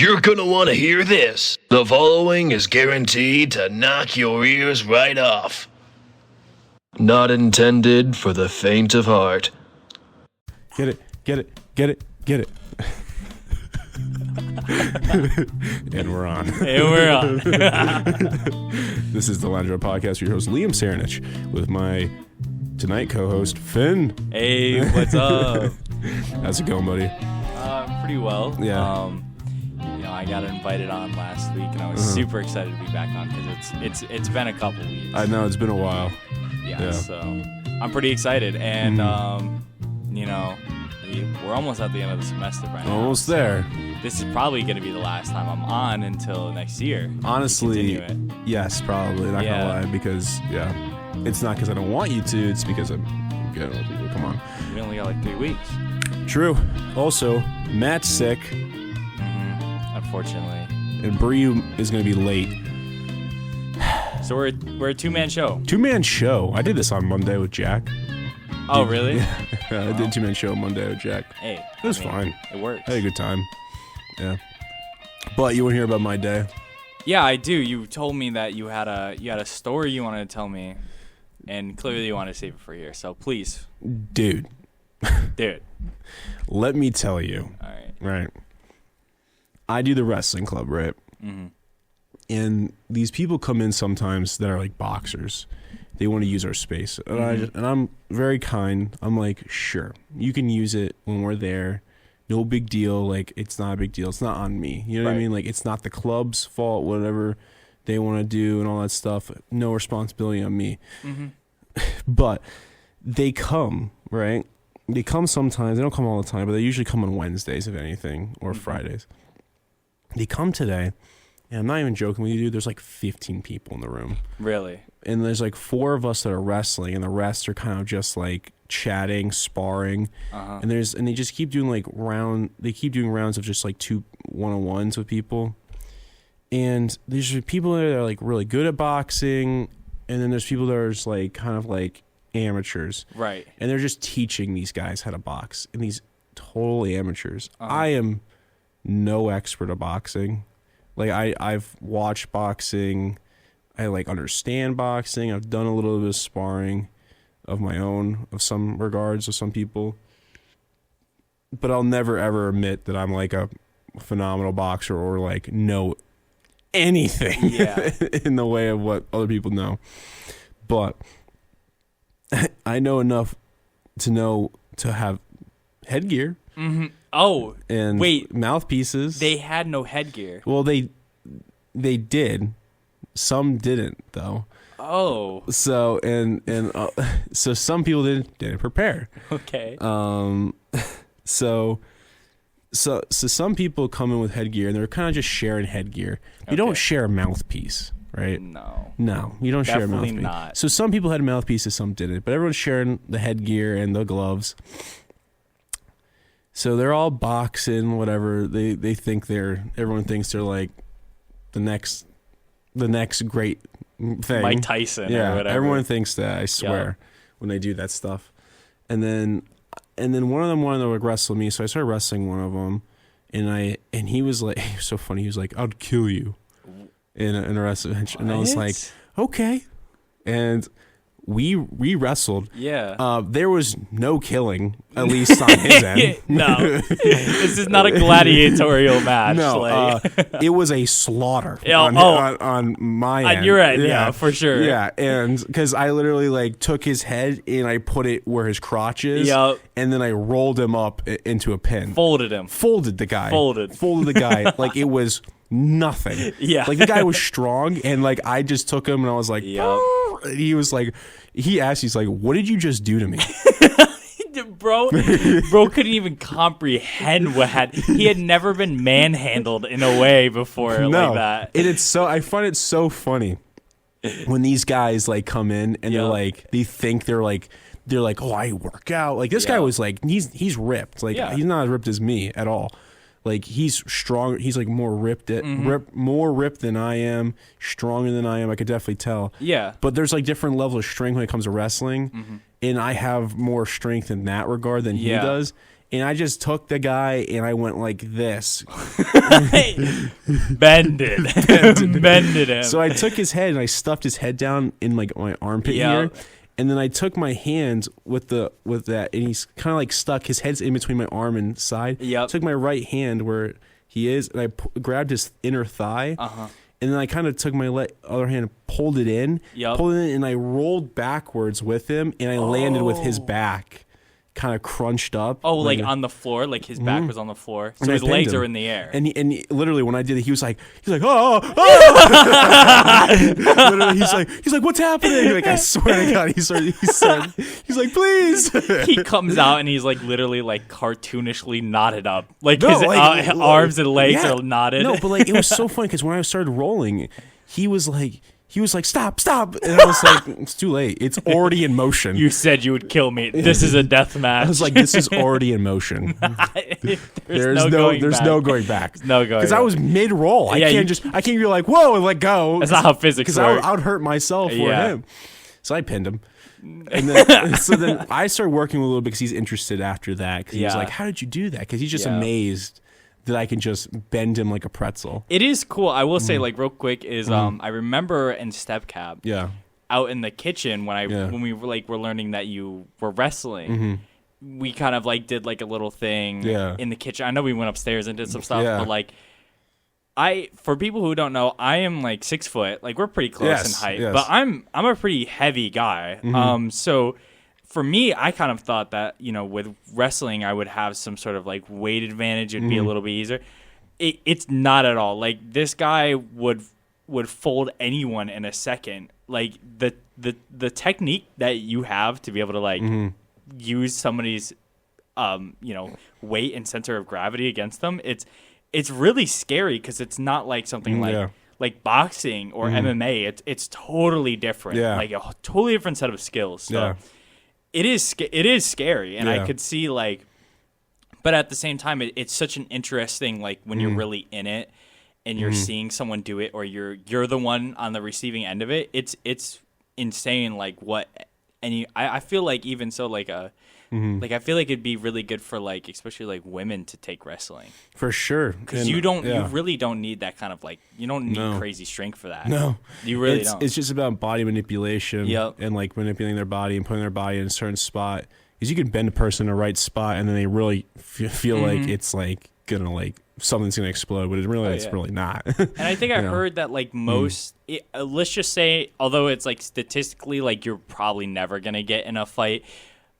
You're gonna want to hear this. The following is guaranteed to knock your ears right off. Not intended for the faint of heart. Get it. And we're on. This is the Lounge Road Podcast with your host, Liam Saranich, with my tonight co-host, Finn. Hey, what's up? How's it going, buddy? Pretty well. Yeah. I got invited on last week, and I was super excited to be back on because it's been a couple weeks. I know, it's been a while. Yeah. So I'm pretty excited, and we're almost at the end of the semester right now. Almost there. This is probably going to be the last time I'm on until next year. Honestly, yes, probably. Not gonna lie, because it's not because I don't want you to. It's because I'm good. Come on. We only got like 3 weeks. True. Also, Matt's sick. Unfortunately. And Bree is going to be late. So we're a two-man show. Two-man show. I did this on Monday with Jack. Oh, really? Yeah, I did two-man show Monday with Jack. Hey. It was fine. It works. I had a good time. Yeah. But you want to hear about my day? Yeah, I do. You told me that you had a story you wanted to tell me, and clearly you want to save it for here. So please. Dude. Let me tell you. All right. Right. I do the wrestling club, right? Mm-hmm. And these people come in sometimes that are like boxers. They want to use our space. And, I'm very kind. I'm like, sure, you can use it when we're there. No big deal. Like, it's not a big deal. It's not on me. You know what I mean? Like, it's not the club's fault, whatever they want to do and all that stuff. No responsibility on me. Mm-hmm. But they come, right? They come sometimes. They don't come all the time, but they usually come on Wednesdays, if anything, or Fridays. They come today, and I'm not even joking with you, dude. There's like 15 people in the room. Really? And there's like 4 of us that are wrestling, and the rest are kind of just like chatting, sparring. And they just keep doing rounds of just like 2 one-on-ones with people. And there's people that are like really good at boxing, and then there's people that are just like kind of like amateurs. Right. And they're just teaching these guys how to box, and these total amateurs. I am no expert at boxing. Like I've watched boxing. I like understand boxing. I've done a little bit of sparring of my own, of some regards, with some people. But I'll never ever admit that I'm like a phenomenal boxer or like know anything in the way of what other people know. But I know enough to have headgear. Mm-hmm. Oh, and wait, mouthpieces. They had no headgear. Well, they did. Some didn't, though. Oh. So so some people didn't prepare. Okay. So some people come in with headgear, and they're kind of just sharing headgear. You don't share a mouthpiece, right? No, you don't share a mouthpiece. Definitely not. So some people had mouthpieces, some didn't, but everyone's sharing the headgear and the gloves. So they're all boxing, whatever. They think everyone thinks they're like the next great thing. Mike Tyson or whatever. Everyone thinks that, I swear, when they do that stuff. And then one of them wanted to like wrestle me, so I started wrestling one of them, and he was like, he was so funny. He was like, "I'd kill you," in a wrestling match, and I was like, "Okay," and we wrestled. Yeah. There was no killing, at least on his end. No. This is not a gladiatorial match. No. It was a slaughter on my end. On your end, yeah, for sure. Yeah, and because I literally like took his head and I put it where his crotch is. Yep. And then I rolled him up into a pin. Folded him. Folded the guy. Folded the guy like it was nothing. Yeah. Like the guy was strong, and like I just took him and I was like, and he was like, he's like, "What did you just do to me?" Bro couldn't even comprehend he had never been manhandled in a way before like that. I find it so funny when these guys like come in and they're like, they think they're like, oh, I work out. Like this guy was like, he's ripped. Like he's not as ripped as me at all. Like he's strong. He's like more ripped than I am, stronger than I am. I could definitely tell. Yeah. But there's like different levels of strength when it comes to wrestling, and I have more strength in that regard than he does. and I just took the guy and I went like this. Bended him. So I took his head and I stuffed his head down in like my armpit here. And then I took my hand with that, and he's kind of like stuck. His head's in between my arm and side. Yep. Took my right hand where he is, and I grabbed his inner thigh. And then I kind of took my other hand and pulled it in. Pulled it in, and I rolled backwards with him, and I landed with his back kind of crunched up. Oh, like on the floor? Like his back was on the floor? So his legs are in the air. And he, literally, when I did it, he was like, oh. Literally, he's like, what's happening? Like, I swear to God, he's like, please. He comes out and he's like literally like cartoonishly knotted up. Like his arms and legs are knotted. No, but like it was so funny because when I started rolling, he was like, stop. And I was like, it's too late. It's already in motion. You said you would kill me. This is a death match. I was like, this is already in motion. There's no going back. Because I was mid-roll. I can't be like, whoa, and let go. That's not how physics work. Because I would hurt myself or him. So I pinned him. And then I started working with a little bit because he's interested after that. Because he was like, how did you do that? Because he's just amazed that I can just bend him like a pretzel. It is cool. I will say, like, real quick, is I remember in Step Cap, out in the kitchen when we were learning that you were wrestling, we kind of like did like a little thing in the kitchen. I know we went upstairs and did some stuff, but like, for people who don't know, I am like 6 foot. Like, we're pretty close in height, but I'm a pretty heavy guy. So for me, I kind of thought that, you know, with wrestling, I would have some sort of like weight advantage. It'd be a little bit easier. It's not at all. Like, this guy would fold anyone in a second. Like, the technique that you have to be able to like use somebody's weight and center of gravity against them, it's really scary because it's not like something like boxing or MMA. It's totally different. Like a totally different set of skills. So it is scary, and I could see like, but at the same time, it's such an interesting, like, when you're really in it and you're seeing someone do it, or you're the one on the receiving end of it. It's insane, like what, and I feel like even so, like like I feel like it'd be really good for like, especially like women to take wrestling for sure, because you really don't need that kind of like, you don't need crazy strength for that. No, you really don't. It's just about body manipulation and like manipulating their body and putting their body in a certain spot. Because you can bend a person in the right spot and then they really feel like it's like gonna like something's gonna explode, but it's really not. And I think I heard that like most, let's just say, although it's like statistically like you're probably never gonna get in a fight,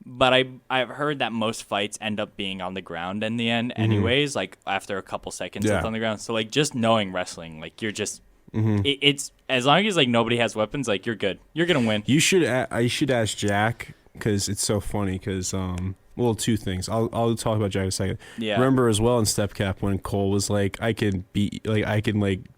but I've heard that most fights end up being on the ground in the end anyways, like after a couple seconds it's on the ground. So like just knowing wrestling, like you're just it's as long as like nobody has weapons, like you're good, you're gonna win. I should ask Jack, because it's so funny because well, two things. I'll talk about Jack in a second. Remember as well in Step Cap when Cole was like, I can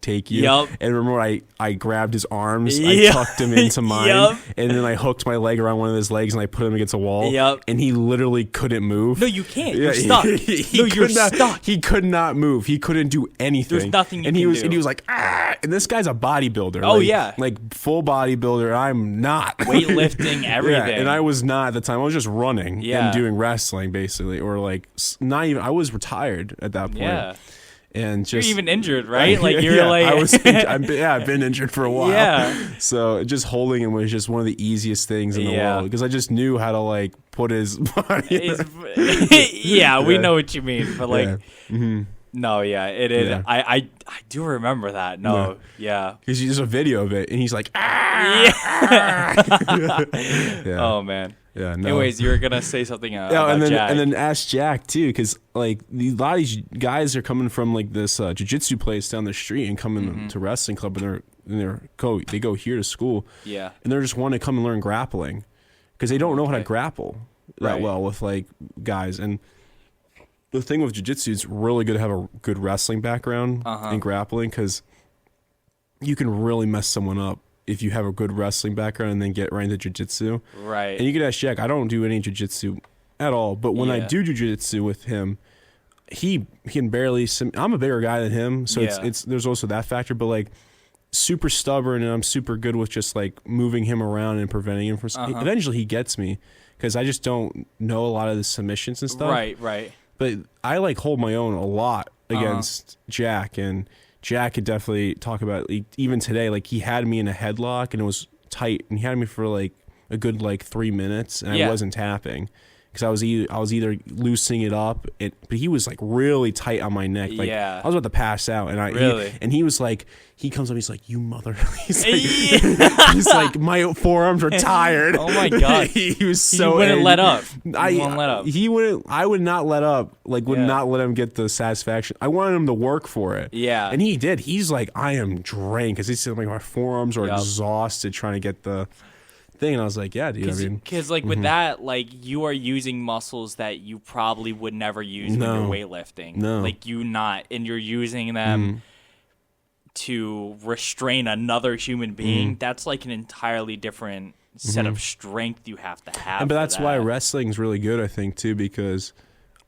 take you. And remember I grabbed his arms, I tucked him into mine, and then I hooked my leg around one of his legs and I put him against a wall. And he literally couldn't move. No, you can't. You're stuck. You're stuck. He could not move. He couldn't do anything. There's nothing and he was like, ah. And this guy's a bodybuilder. Oh, like full bodybuilder. I'm not. Weightlifting, everything. And I was not at the time. I was just running and doing wrestling basically, or like not even. I was retired at that point. And just you're even injured, right? Like you're like I've been injured for a while. So just holding him was just one of the easiest things in the world, because I just knew how to like put his body. We know what you mean, but like. No, it is. Yeah. I do remember that. No, because there's a video of it, and he's like, Oh man. Yeah. No. Anyways, you were gonna say something about Jack. And then ask Jack too, because like a lot of these guys are coming from like this jiu-jitsu place down the street and coming to wrestling club, and they go here to school. And they're just wanting to come and learn grappling, because they don't know how to grapple that well with like guys. And the thing with jiu-jitsu, it's really good to have a good wrestling background in grappling, because you can really mess someone up if you have a good wrestling background and then get right into jiu-jitsu. Right. And you can ask Jack, I don't do any jiu-jitsu at all, but when I do jiu-jitsu with him, he can barely. I'm a bigger guy than him, so it's there's also that factor. But like, super stubborn, and I'm super good with just like moving him around and preventing him from. Eventually, he gets me, because I just don't know a lot of the submissions and stuff. Right. but I like hold my own a lot against Jack, and Jack could definitely talk about even today. Like he had me in a headlock and it was tight, and he had me for like a good like 3 minutes, and I wasn't tapping because I was either loosening it up, but he was like really tight on my neck. Like I was about to pass out, and he was like, he comes up, he's like, you mother, he's like, my forearms are tired. Oh my god, he was so he wouldn't angry. let up. He wouldn't. I would not let up. Like would not let him get the satisfaction. I wanted him to work for it. Yeah, and he did. He's like, I am drained because he said like my forearms are exhausted trying to get the thing, and I was like, yeah, dude. Because like with that, like you are using muscles that you probably would never use when you're weightlifting. No, like and you're using them to restrain another human being. That's like an entirely different set of strength you have to have. But that's why wrestling's really good, I think, too, because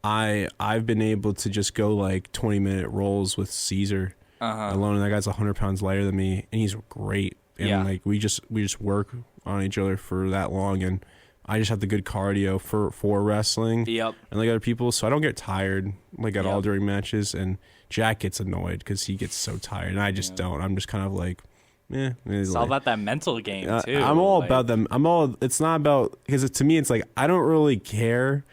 I've been able to just go like 20-minute rolls with Caesar alone, and that guy's 100 pounds lighter than me, and he's great. And like we just work on each other for that long, and I just have the good cardio for wrestling. Yep. And like other people, so I don't get tired like at all during matches. And Jack gets annoyed because he gets so tired, and I just don't. I'm just kind of like, it's all about that mental game too. I'm all about them. It's not about, because to me it's like I don't really care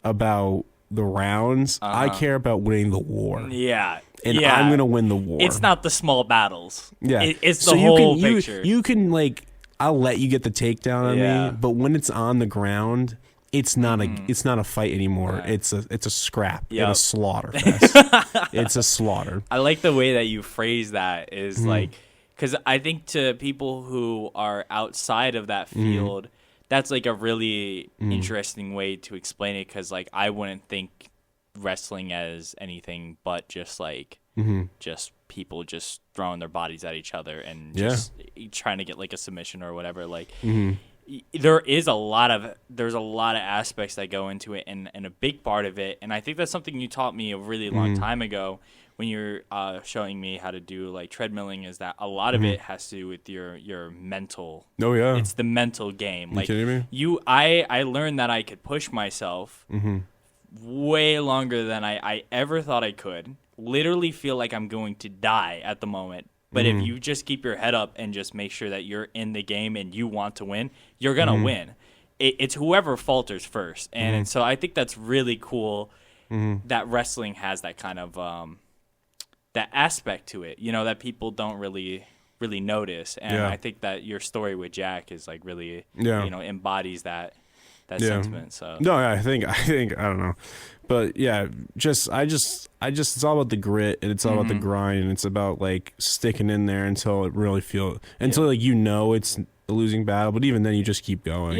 about the rounds. I care about winning the war. Yeah. And I'm gonna win the war. It's not the small battles. Yeah, it's the whole picture. You can like, I'll let you get the takedown on me, but when it's on the ground, it's not a fight anymore. Right. It's a scrap. Yep. It's a slaughter fest. It's a slaughter. I like the way that you phrase that. Is like, because I think to people who are outside of that field, that's like a really interesting way to explain it. Because like I wouldn't think wrestling as anything but just like just people just throwing their bodies at each other and just trying to get like a submission or whatever. Like there's a lot of aspects that go into it, and a big part of it, and I think that's something you taught me a really long time ago when you're showing me how to do like treadmilling, is that a lot of it has to do with your mental. Oh yeah, it's the mental game. You kidding me? I learned that I could push myself way longer than I ever thought I could. Literally feel like I'm going to die at the moment. But if you just keep your head up and just make sure that you're in the game and you want to win, you're going to win. It's whoever falters first. And so I think that's really cool that wrestling has that kind of that aspect to it, that people don't really notice. And I think that your story with Jack is like really, embodies that sentiment. So no, I think I don't know, but yeah, I just it's all about the grit, and it's all about the grind, and it's about like sticking in there until it really like it's a losing battle, but even then you just keep going.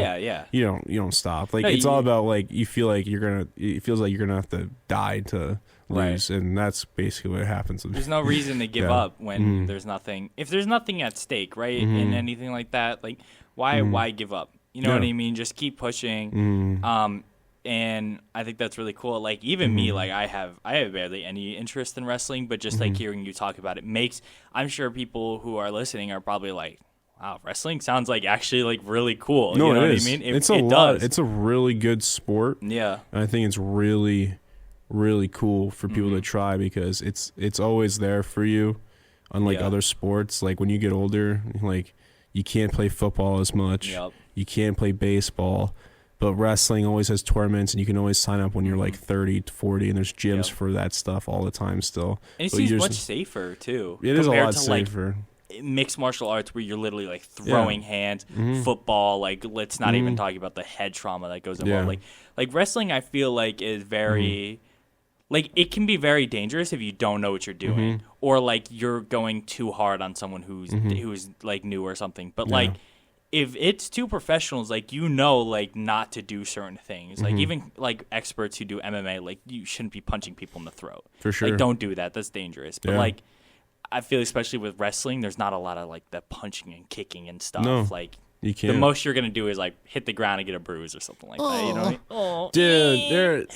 You don't stop. Like it's all about like it feels like you're gonna have to die to lose, and that's basically what happens. There's no reason to give up when there's nothing. If there's nothing at stake, right, in anything like that, like why give up? You know what I mean? Just keep pushing. And I think that's really cool. Like even me, like I have barely any interest in wrestling, but just like hearing you talk about it I'm sure people who are listening are probably like, wow, wrestling sounds like actually like really cool. No, you know what I mean? It's a lot. It's a really good sport. Yeah. And I think it's really, really cool for people to try, because it's always there for you. Unlike other sports, like when you get older, like you can't play football as much. Yep. You can't play baseball, but wrestling always has tournaments, and you can always sign up when you're like 30 to 40, and there's gyms for that stuff all the time still. And it seems much safer, too. It is a lot safer. Like mixed martial arts where you're literally like throwing hands, football, like let's not even talk about the head trauma that goes involved. Like wrestling, I feel like is very... Like, it can be very dangerous if you don't know what you're doing, or, like, you're going too hard on someone who's like, new or something. But, like, if it's two professionals, like, like, not to do certain things. Like, even, like, experts who do MMA, like, you shouldn't be punching people in the throat. For sure. Like, don't do that. That's dangerous. But, like, I feel especially with wrestling, there's not a lot of, like, the punching and kicking and stuff. No. Like, you can't. The most you're going to do is, like, hit the ground and get a bruise or something like that. You know what I mean? Oh. Dude,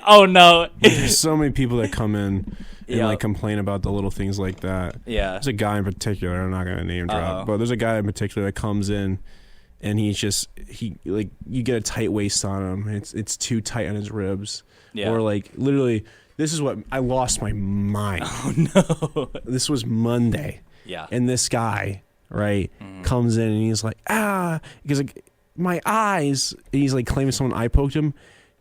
oh, no. There's so many people that come in and, like, complain about the little things like that. Yeah. There's a guy in particular, I'm not going to name drop, but there's a guy in particular that comes in, and he like you get a tight waist on him. It's too tight on his ribs. Yeah. Or like literally, this is what I lost my mind. Oh no! This was Monday. Yeah. And this guy, right, comes in and he's like, because like my eyes. And he's like claiming someone eye poked him.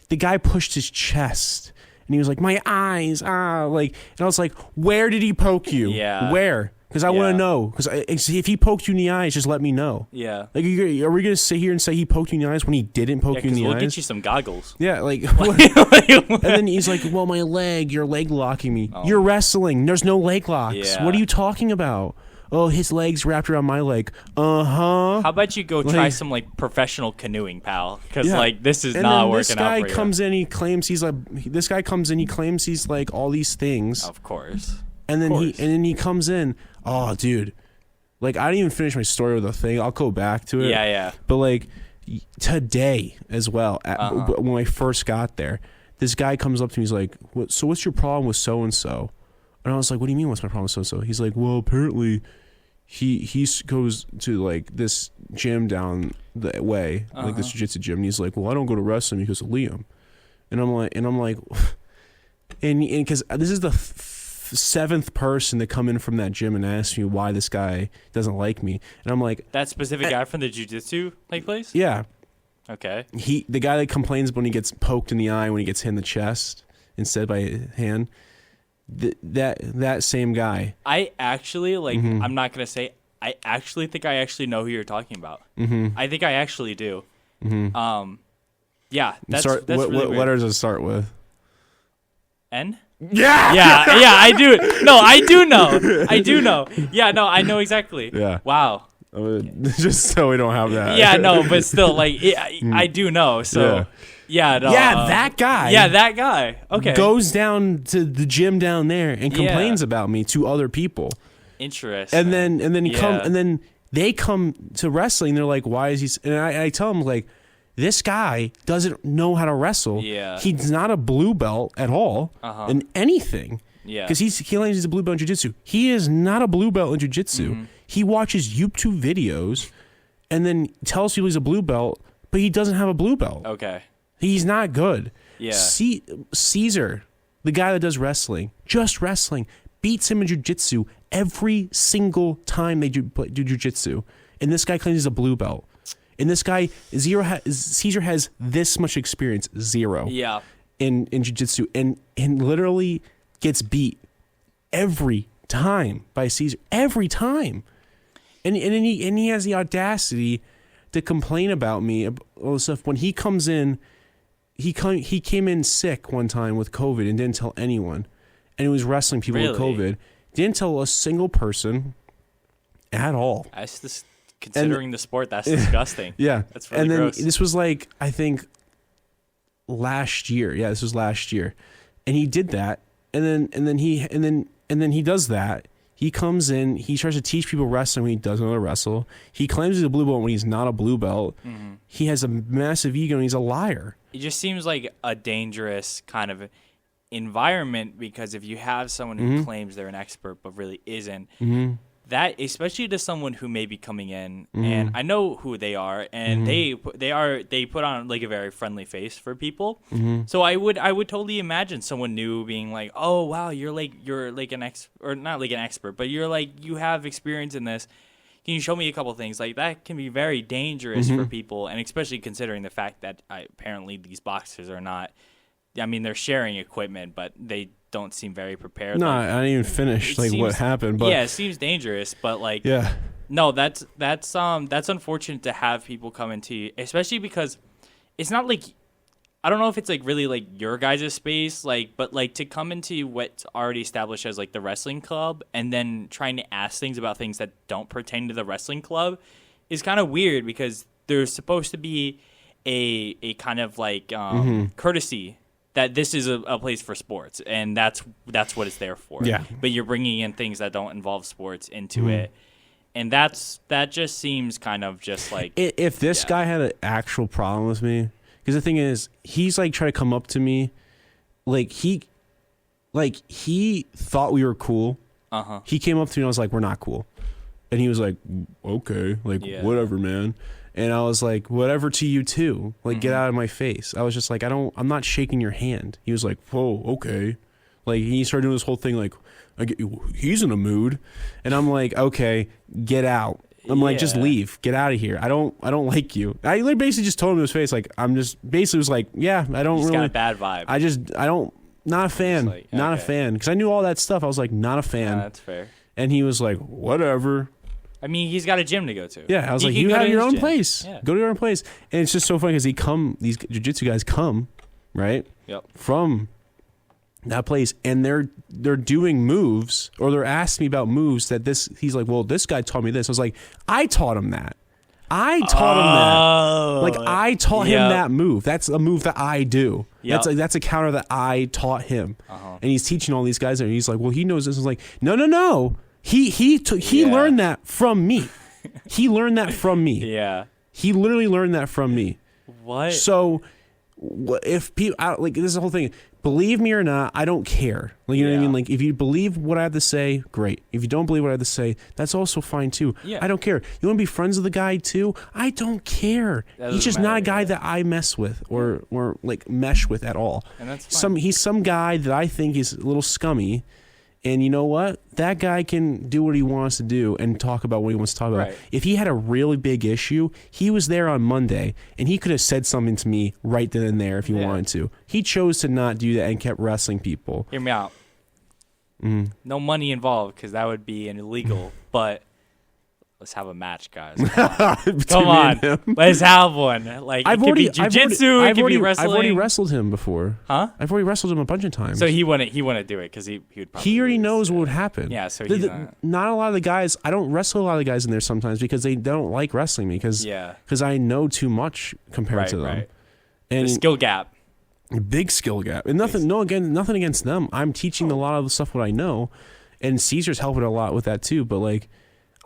The guy pushed his chest. And he was like, my eyes, like, and I was like, where did he poke you? Yeah. Where? Because I want to know. Because if he poked you in the eyes, just let me know. Yeah. Like, are we going to sit here and say he poked you in the eyes when he didn't poke you in the eyes? We'll get you some goggles. Yeah, like, and then he's like, well, my leg, you're leg locking me. Oh. You're wrestling. There's no leg locks. Yeah. What are you talking about? Oh, his leg's wrapped around my leg. How about you go try some like professional canoeing, pal? Because like this is not working out for you. This guy comes in, he claims he's like. This guy comes in, he claims he's like all these things. Of course. And then he comes in. Oh, dude, like I didn't even finish my story with the thing. I'll go back to it. Yeah, yeah. But like today as well, when I first got there, this guy comes up to me. He's like, "So what's your problem with so and so?" And I was like, "What do you mean? What's my problem with so and so?" He's like, "Well, apparently." He goes to like this gym down the way, like this jiu-jitsu gym. And he's like, well, I don't go to wrestling because of Liam. And I'm like, and because this is the seventh person to come in from that gym and ask me why this guy doesn't like me. And I'm like, that specific guy from the jiu-jitsu place? Yeah. Okay. The guy that complains when he gets poked in the eye, when he gets hit in the chest instead by a hand. That same guy. I actually I'm not gonna say. I actually think I actually know who you're talking about. I think I actually do. Yeah. That's what letters does it start with? N. Yeah. Yeah. I do. No, I do know. Yeah. No, I know exactly. Yeah. Wow. Just so we don't have that. Yeah. No, but still, like I do know. So. Yeah. Yeah, no, that guy. Yeah, that guy. Okay. Goes down to the gym down there and complains about me to other people. Interesting. And then they come to wrestling. They're like, "Why is he?" And I tell them like, "This guy doesn't know how to wrestle. Yeah. He's not a blue belt at all in anything. Yeah. Because he claims he's a blue belt in jiu-jitsu. He is not a blue belt in jiu-jitsu. He watches YouTube videos and then tells people he's a blue belt, but he doesn't have a blue belt. Okay. He's not good. Yeah. Caesar, the guy that does wrestling, just wrestling, beats him in jiu-jitsu every single time they do jiu-jitsu. And this guy claims he's a blue belt. And this guy, Caesar has this much experience, 0. Yeah. In jiu-jitsu and literally gets beat every time by Caesar. Every time. And he has the audacity to complain about me, all this stuff. When he comes in, he came in sick one time with COVID and didn't tell anyone. And he was wrestling people with COVID. Didn't tell a single person at all. That's just, considering the sport, that's disgusting. Yeah. That's really gross. This was like, I think, last year. Yeah, this was last year. And he did that. And then he does that. He comes in, he tries to teach people wrestling when he doesn't know how to wrestle. He claims he's a blue belt when he's not a blue belt. He has a massive ego and he's a liar. It just seems like a dangerous kind of environment, because if you have someone who claims they're an expert but really isn't, that, especially to someone who may be coming in, and I know who they are, and they put on like a very friendly face for people. So I would totally imagine someone new being like, oh wow, you're like an or not like an expert, but you're like, you have experience in this. Can you show me a couple things? Like, that can be very dangerous for people, and especially considering the fact that apparently these boxers are not. I mean, they're sharing equipment, but they don't seem very prepared. No, I didn't even finish what happened. But yeah, it seems dangerous. But like, yeah, no, that's unfortunate to have people come into you, especially because it's not like, I don't know if it's like really like your guys' space, like, but like to come into what's already established as like the wrestling club and then trying to ask things about things that don't pertain to the wrestling club is kind of weird, because there's supposed to be a kind of like courtesy that this is a place for sports, and that's what it's there for. Yeah. But you're bringing in things that don't involve sports into it, and that just seems kind of just like, if this guy had an actual problem with me, because the thing is, he's like trying to come up to me, like he thought we were cool. He came up to me and I was like, we're not cool, and he was like, okay, like whatever, man. And I was like, whatever to you too. Like, get out of my face. I was just like, I'm not shaking your hand. He was like, whoa, okay. Like, he started doing this whole thing like, he's in a mood. And I'm like, okay, get out. I'm like, just leave. Get out of here. I don't like you. I basically just told him to his face, like, I'm just, basically was like, yeah, I don't He's really. got a bad vibe. I don't, not a fan. Like, not a fan. Because I knew all that stuff. I was like, not a fan. That's fair. And he was like, whatever. I mean, he's got a gym to go to. Yeah, I was like, you have your own place. Yeah. Go to your own place. And it's just so funny because these jiu-jitsu guys come, right? Yep. From that place, and they're doing moves, or they're asking me about moves that he's like, well, this guy taught me this. I was like, I taught him that. I taught him that. Like, I taught him that move. That's a move that I do. Yep. That's a counter that I taught him. And he's teaching all these guys, and he's like, well, he knows this. I was like, no. He learned that from me. He learned that from me. Yeah. He literally learned that from me. What? So if people like, this is the whole thing. Believe me or not, I don't care. Like, you know what I mean? Like, if you believe what I have to say, great. If you don't believe what I have to say, that's also fine too. Yeah. I don't care. You want to be friends with the guy too? I don't care. He's just not a guy that I mess with or like mesh with at all. And that's fine. He's some guy that I think is a little scummy. And you know what? That guy can do what he wants to do and talk about what he wants to talk about. Right. If he had a really big issue, he was there on Monday, and he could have said something to me right then and there if he wanted to. He chose to not do that and kept wrestling people. Hear me out. No money involved, because that would be illegal, but let's have a match, guys. Come on. Let's have one. Like, it could be jiu-jitsu, it could be wrestling. I've already wrestled him before. Huh? I've already wrestled him a bunch of times. So he wouldn't do it because he would probably He already lose. knows what would happen. Yeah, so not a lot of the guys, I don't wrestle a lot of the guys in there sometimes because they don't like wrestling me because I know too much compared to them. Right. And the skill gap. Big skill gap. And nothing against them. I'm teaching a lot of the stuff what I know, and Caesar's helping a lot with that too, but like,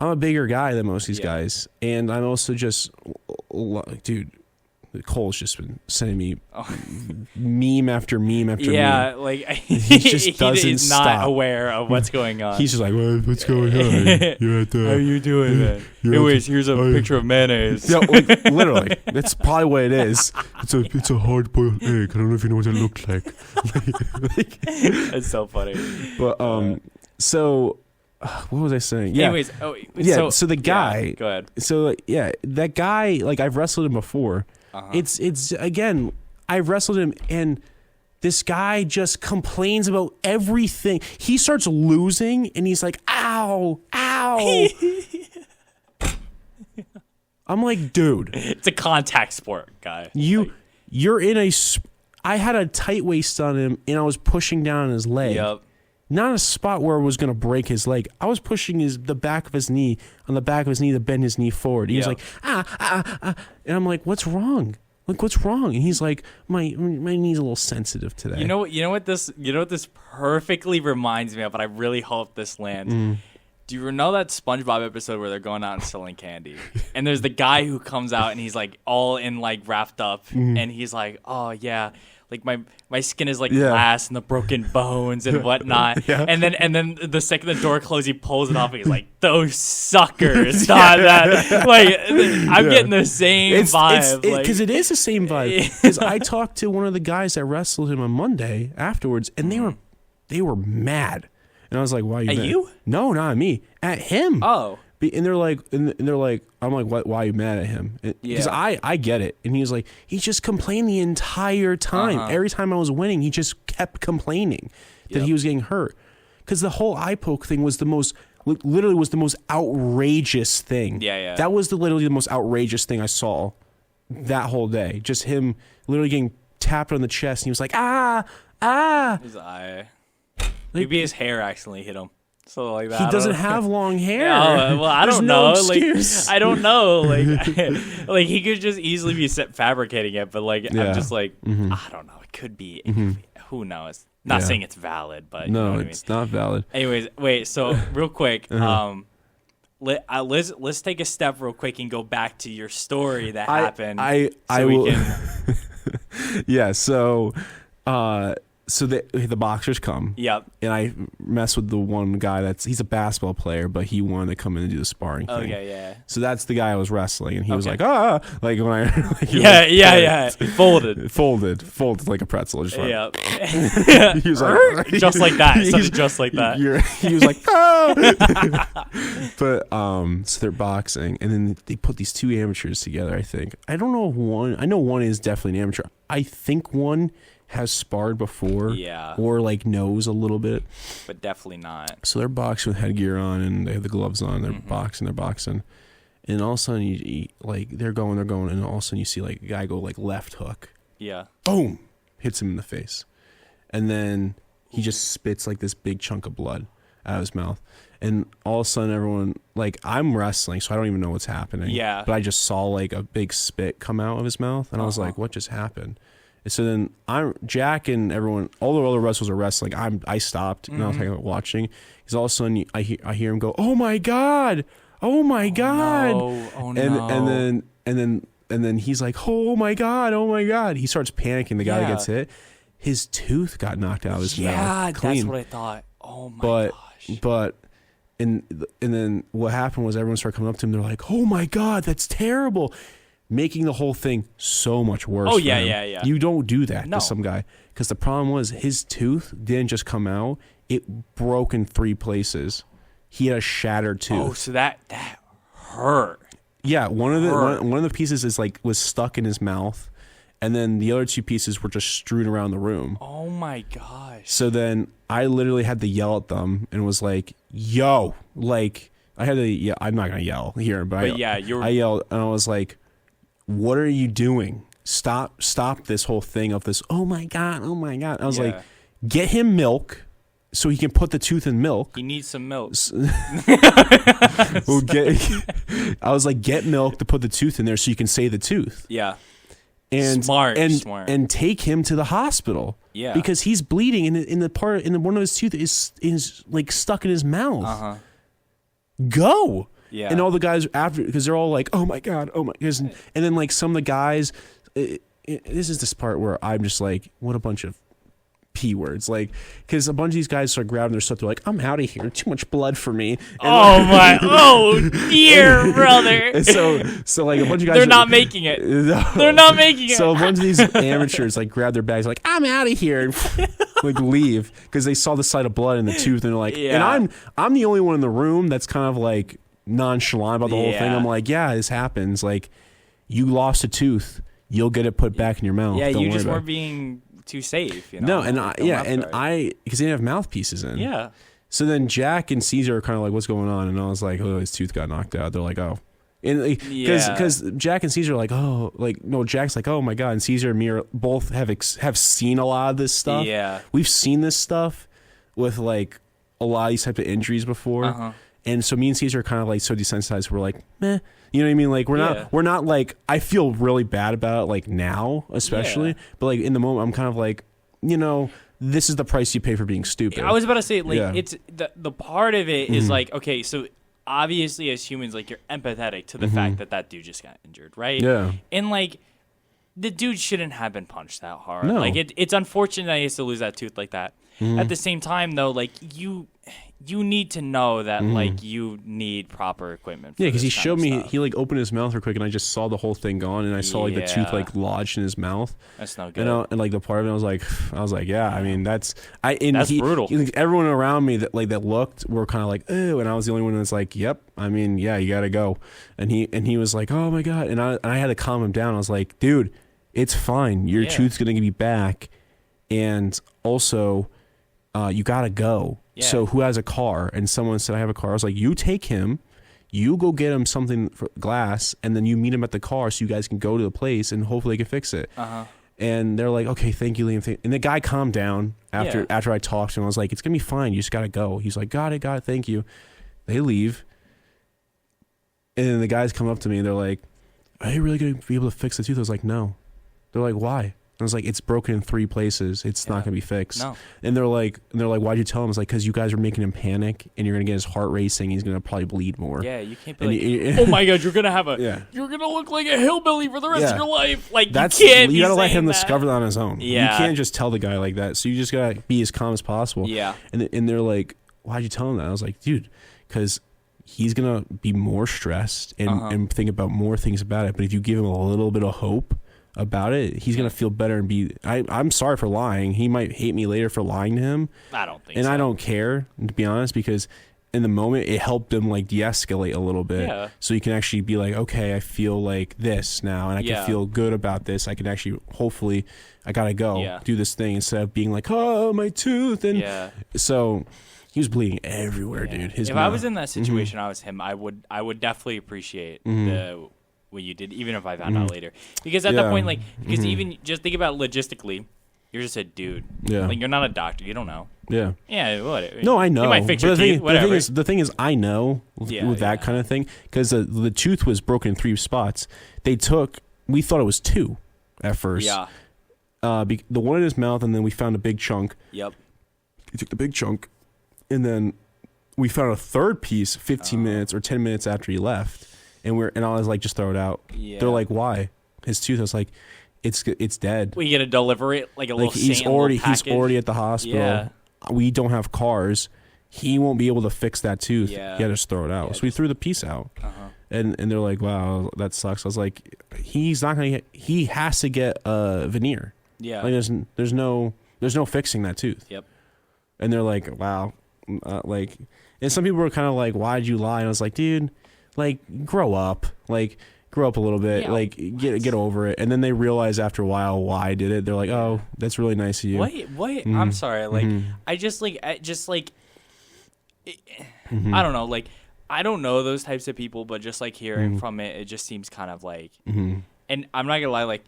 I'm a bigger guy than most of these guys, and I'm also just, dude, Cole's just been sending me meme after meme after meme. Like, he just doesn't he's stop. not aware of what's going on. He's just like, what's going on? You're at the, how are you doing, man? Anyways, here's a picture of mayonnaise. Yeah, like, literally, that's probably what it is. It's a hard-boiled egg. I don't know if you know what it looks like. That's so funny. But so. What was I saying? Yeah. Anyways, so the guy. Yeah, go ahead. So that guy, like, I've wrestled him before. It's again, I've wrestled him, and this guy just complains about everything. He starts losing, and he's like, "Ow, ow." I'm like, dude, it's a contact sport, guy. You're in a. I had a tight waist on him, and I was pushing down on his leg. Yep. Not a spot where it was going to break his leg. I was pushing the back of his knee, on the back of his knee to bend his knee forward. He was like, and I'm like, what's wrong? Like, what's wrong? And he's like, my knee's a little sensitive today. You know what this perfectly reminds me of, but I really hope this lands. Do you know that SpongeBob episode where they're going out and selling candy? And there's the guy who comes out and he's like all in like wrapped up, and he's like, oh yeah, like my skin is like glass and the broken bones and whatnot. And then the second the door closes, he pulls it off and he's like, those suckers. That. Like, I'm getting the same vibe. Because it is the same vibe. Because I talked to one of the guys that wrestled him on Monday afterwards, and they were mad. And I was like, "Why are you at mad?" You? No, not at me. At him. Oh. And they're like, I'm like, "What? Why are you mad at him?" Because I get it. And he was like, he just complained the entire time. Every time I was winning, he just kept complaining that he was getting hurt. Because the whole eye poke thing was the most outrageous thing. Yeah. That was literally the most outrageous thing I saw that whole day. Just him literally getting tapped on the chest, and he was like, His eye. Maybe his hair accidentally hit him. So like that. He doesn't have long hair. Yeah, well, I don't know. Excuse. Like, I don't know. Like, like he could just easily be fabricating it, but like I'm just like I don't know. It could be. Who knows? Not saying it's valid, but no, you know what it's I mean? not valid. Anyways, wait. So real quick, let's take a step real quick and go back to your story that happened. Yeah. So So the boxers come. Yep. And I mess with the one guy he's a basketball player, but he wanted to come in and do the sparring thing. Okay, yeah. So that's the guy I was wrestling, and he was like, ah, like when I, like, yeah. Folded like a pretzel. Just yeah. He was like, just like that. Just like that. He was like, ah. But so they're boxing, and then they put these two amateurs together. I think I don't know if one. I know one is definitely an amateur. I think one has sparred before, or like knows a little bit, but definitely not. So they're boxing with headgear on, and they have the gloves on. They're boxing, and all of a sudden you like they're going, and all of a sudden you see like a guy go like left hook, boom, hits him in the face, and then he just spits like this big chunk of blood out of his mouth, and all of a sudden everyone, like, I'm wrestling, so I don't even know what's happening, but I just saw like a big spit come out of his mouth, and I was like, what just happened? So then Jack and everyone, all the other wrestlers are wrestling. I stopped and I was like watching. Because all of a sudden I hear him go, "Oh my god! Oh my god!" Oh no! And then he's like, "Oh my god! Oh my god!" He starts panicking. The guy that gets hit, his tooth got knocked out of his mouth. Yeah, clean. That's what I thought. Oh my gosh! But and then what happened was everyone started coming up to him. They're like, "Oh my god, that's terrible." Making the whole thing so much worse. Oh, yeah. You don't do that to some guy. Because the problem was his tooth didn't just come out. It broke in 3 places. He had a shattered tooth. Oh, so that hurt. Yeah, one of the pieces was stuck in his mouth. And then the other 2 pieces were just strewn around the room. Oh, my gosh. So then I literally had to yell at them and was like, yo. Like, I had to yell. I'm not going to yell here. But I yelled and I was like, what are you doing? Stop this whole thing of this, oh my god. I was like, get him milk so he can put the tooth in milk. He needs some milk. I was like, get milk to put the tooth in there so you can save the tooth. Yeah. And smart. And take him to the hospital. Yeah. Because he's bleeding and one of his teeth is like stuck in his mouth. Go. Yeah. And all the guys after, because they're all like, oh my god, and then like some of the guys, this is this part where I'm just like, what a bunch of P words, like, because a bunch of these guys start grabbing their stuff. They're like, I'm out of here. Too much blood for me. And oh dear brother. And so like a bunch of guys, they're not making it. No. They're not making it. So a bunch of these amateurs like grab their bags, like, I'm out of here, and like leave because they saw the sight of blood in the tooth, and they're like, and I'm the only one in the room that's kind of like nonchalant about the whole thing. I'm like, yeah, this happens. Like, you lost a tooth, you'll get it put back in your mouth. Yeah, Don't you worry just about weren't being too safe. You know? No, because they didn't have mouthpieces in. Yeah. So then Jack and Caesar are kind of like, what's going on? And I was like, oh, his tooth got knocked out. They're like, oh. Because Jack and Caesar are like, oh, like, no, Jack's like, oh my god, and Caesar and me are both have seen a lot of this stuff. Yeah. We've seen this stuff with like a lot of these types of injuries before. And so me and Caesar are kind of like so desensitized. We're like, meh. You know what I mean? Like, we're not like, I feel really bad about it, like now, especially. But like in the moment, I'm kind of like, you know, this is the price you pay for being stupid. I was about to say, like, it's the part of it is like, okay, so obviously as humans, like, you're empathetic to the fact that dude just got injured, right? Yeah. And like, the dude shouldn't have been punched that hard. No. Like, it's unfortunate that he has to lose that tooth like that. At the same time, though, like, you need to know that like you need proper equipment. For because he showed me, stuff. he like opened his mouth real quick, and I just saw the whole thing gone, and I saw like the tooth like lodged in his mouth. That's not good. And like the part of it, I was like, yeah. I mean, that's brutal. Everyone around me that looked were kind of like, oh, and I was the only one that's like, yep. I mean, yeah, you gotta go. And he was like, oh my god, and I had to calm him down. I was like, dude, it's fine. Your tooth's gonna be back, and also, you gotta go. Yeah. So who has a car? And someone said, I have a car. I was like, you take him, you go get him something for glass, and then you meet him at the car so you guys can go to the place and hopefully they can fix it. And they're like, okay, thank you, Liam. And the guy calmed down after I talked to him. I was like, it's going to be fine. You just got to go. He's like, got it, thank you. They leave. And then the guys come up to me and they're like, are you really going to be able to fix the tooth? I was like, no. They're like, why? I was like, it's broken in 3 places. It's not gonna be fixed. No. And they're like, why'd you tell him? It's like, because you guys are making him panic, and you're gonna get his heart racing. He's gonna probably bleed more. Yeah, you can't be like, oh my god, you're gonna have you're gonna look like a hillbilly for the rest of your life. Like, you gotta let him discover that on his own. Yeah. You can't just tell the guy like that. So you just gotta be as calm as possible. Yeah. And they're like, why'd you tell him that? I was like, dude, because he's gonna be more stressed and think about more things about it. But if you give him a little bit of hope about it, he's gonna feel better and be. I'm sorry for lying. He might hate me later for lying to him. I don't think, and so. I don't care, to be honest, because in the moment it helped him like de-escalate a little bit. Yeah. So he can actually be like, okay, I feel like this now, and I can feel good about this. I can actually, hopefully, I gotta go do this thing instead of being like, oh, my tooth. And so he was bleeding everywhere, dude. His if mouth. I was in that situation, I was him. I would definitely appreciate what you did, even if I found out later. Because at that point, like, because even just think about it logistically, you're just a dude. Yeah. Like, you're not a doctor. You don't know. Yeah. Yeah. What? No, I know. You might fix your teeth. Whatever. The thing is, I know with that kind of thing, because the tooth was broken in 3 spots. We thought it was 2 at first. Yeah. The one in his mouth, and then we found a big chunk. Yep. He took the big chunk, and then we found a 3rd piece 15 minutes or 10 minutes after he left. And I was like, just throw it out. Yeah. They're like, why? His tooth. I was like, it's dead. Well, you gotta deliver it like a little. He's already at the hospital. Yeah. We don't have cars. He won't be able to fix that tooth. Yeah. He had to just throw it out. So we threw the piece out. And they're like, wow, that sucks. I was like, he's not gonna. He has to get a veneer. Yeah. Like there's no fixing that tooth. Yep. And they're like, wow, like, and some people were kind of like, why'd you lie? And I was like, dude, like, grow up, a little bit, like, get over it. And then they realize after a while why I did it. They're like, oh, that's really nice of you. Wait, I'm sorry. Like, I just like, I don't know. Like, I don't know those types of people, but just like hearing from it, it just seems kind of like, and I'm not gonna lie, like,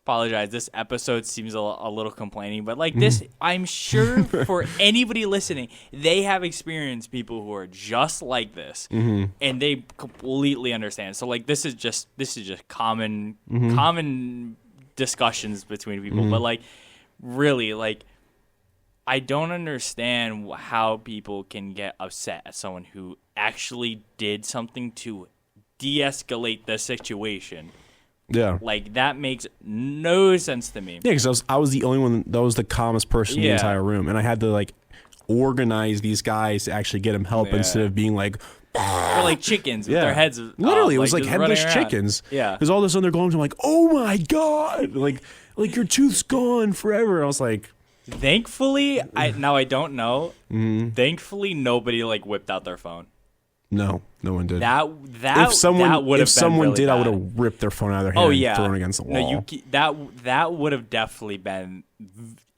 apologize. This episode seems a little complaining, but like this, I'm sure for anybody listening, they have experienced people who are just like this, and they completely understand. So like this is just common discussions between people, but like really, like, I don't understand how people can get upset at someone who actually did something to de-escalate the situation. Yeah, like that makes no sense to me. Yeah, because I was the only one that was the calmest person in the entire room, and I had to like organize these guys to actually get him help instead of being like, or like chickens with their heads. Literally, it was like headless chickens. Yeah, because all of a sudden they're going to like, oh my god, like your tooth's gone forever. I was like, thankfully, I don't know. Thankfully, nobody like whipped out their phone. No one did. If someone did, I would have ripped their phone out of their hand and thrown it against the wall. No, that would have definitely been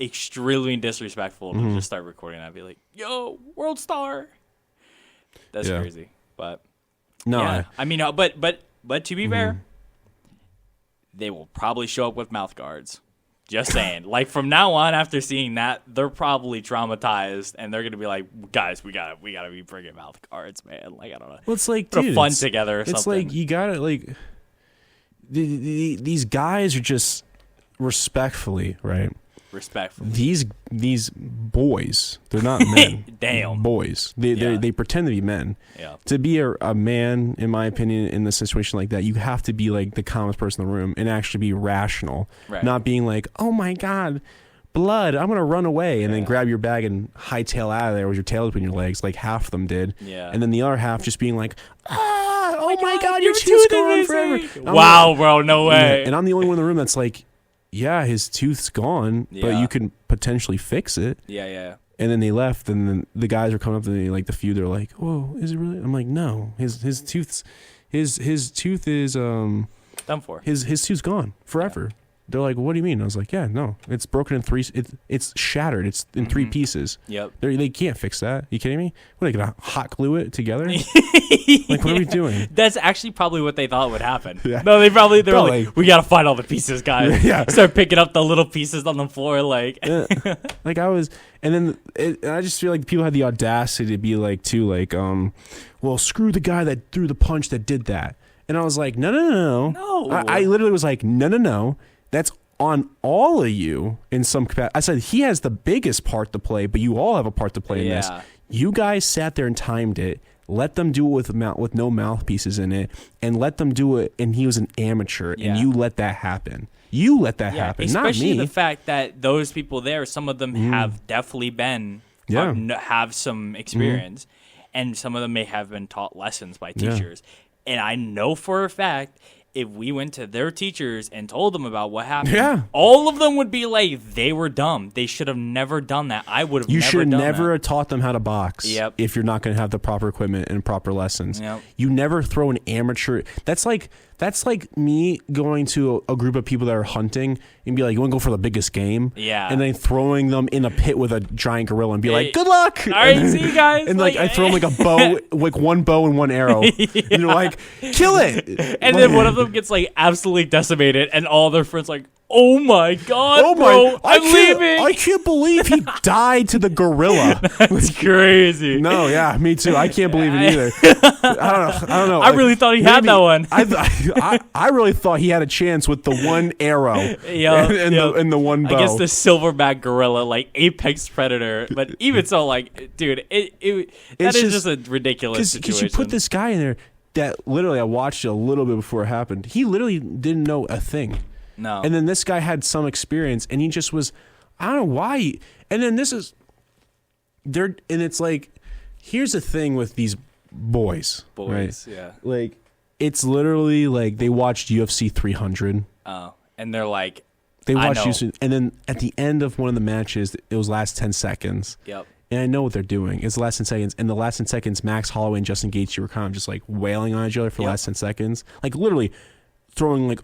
extremely disrespectful to just start recording that. I'd be like, "Yo, world star." That's crazy, but no, yeah. I mean, but to be fair, they will probably show up with mouth guards. Just saying. Like, from now on, after seeing that, they're probably traumatized, and they're gonna be like, "Guys, we gotta be bringing mouth guards, man." Like, I don't know. Well, it's like, put a fun together or something. It's like you gotta like. These guys are just respectfully, right? Respectfully. These boys, they're not men. Damn. Boys. They pretend to be men. Yeah. To be a man, in my opinion, in a situation like that, you have to be like the calmest person in the room and actually be rational. Right. Not being like, oh my God, blood, I'm gonna run away, and then grab your bag and hightail out of there with your tail between your legs, like half of them did. Yeah. And then the other half just being like, oh my God, your tooth's gone forever. Wow, bro, no way. And I'm the only one in the room that's like, yeah, his tooth's gone, but you can potentially fix it. Yeah. And then they left, and then the guys are coming up to me, like the few, they're like, "Whoa, is it really?" I'm like, "No, his tooth is done for. His tooth's gone forever." Yeah. They're like, "What do you mean?" I was like, "Yeah, no, it's broken in 3. It's shattered. It's in 3 pieces. Yep. They can't fix that. You kidding me? What, are they gonna hot glue it together? Like, what are we doing?" That's actually probably what they thought would happen. Yeah. No, they're like, "We gotta find all the pieces, guys." Yeah. Start picking up the little pieces on the floor, like. Like I was, and then I just feel like people had the audacity to be like, too, like, well, screw the guy that threw the punch that did that, and I was like, no. No. I literally was like, no. That's on all of you in some capacity. I said he has the biggest part to play, but you all have a part to play in this. You guys sat there and timed it. Let them do it with no mouthpieces in it, and let them do it. And he was an amateur, and you let that happen. You let that happen, not me. Especially the fact that those people there, some of them have definitely been, have some experience, and some of them may have been taught lessons by teachers. And I know for a fact, if we went to their teachers and told them about what happened, all of them would be like, they were dumb. They should have never done that. I would have never done that. You should never have taught them how to box if you're not going to have the proper equipment and proper lessons. You never throw an amateur. That's like me going to a group of people that are hunting and be like, you want to go for the biggest game? Yeah. And then throwing them in a pit with a giant gorilla and be like, good luck. All right, see you guys. And I throw them like a bow, like one bow and one arrow. And you're like, kill it. And then one of them gets like absolutely decimated, and all their friends like, oh my god, bro, I'm leaving. I can't believe he died to the gorilla. That's crazy. No, yeah, me too. I can't believe it either. I don't know. I really thought he had that one. I really thought he had a chance with the one arrow and the one bow. I guess the silverback gorilla, like apex predator. But even so, like, dude, that is just a ridiculous situation. Because you put this guy in there that literally I watched it a little bit before it happened. He literally didn't know a thing. No. And then this guy had some experience, and he just was, I don't know why. And then and it's like, here's the thing with these boys. Right? Yeah. Like, it's literally like they watched UFC 300. Oh, and they're like, they watched UFC, and then at the end of one of the matches, it was last 10 seconds. Yep. And I know what they're doing. It's the last 10 seconds. And the last 10 seconds, Max Holloway and Justin Gaethje were kind of just like wailing on each other for the last 10 seconds. Like literally throwing like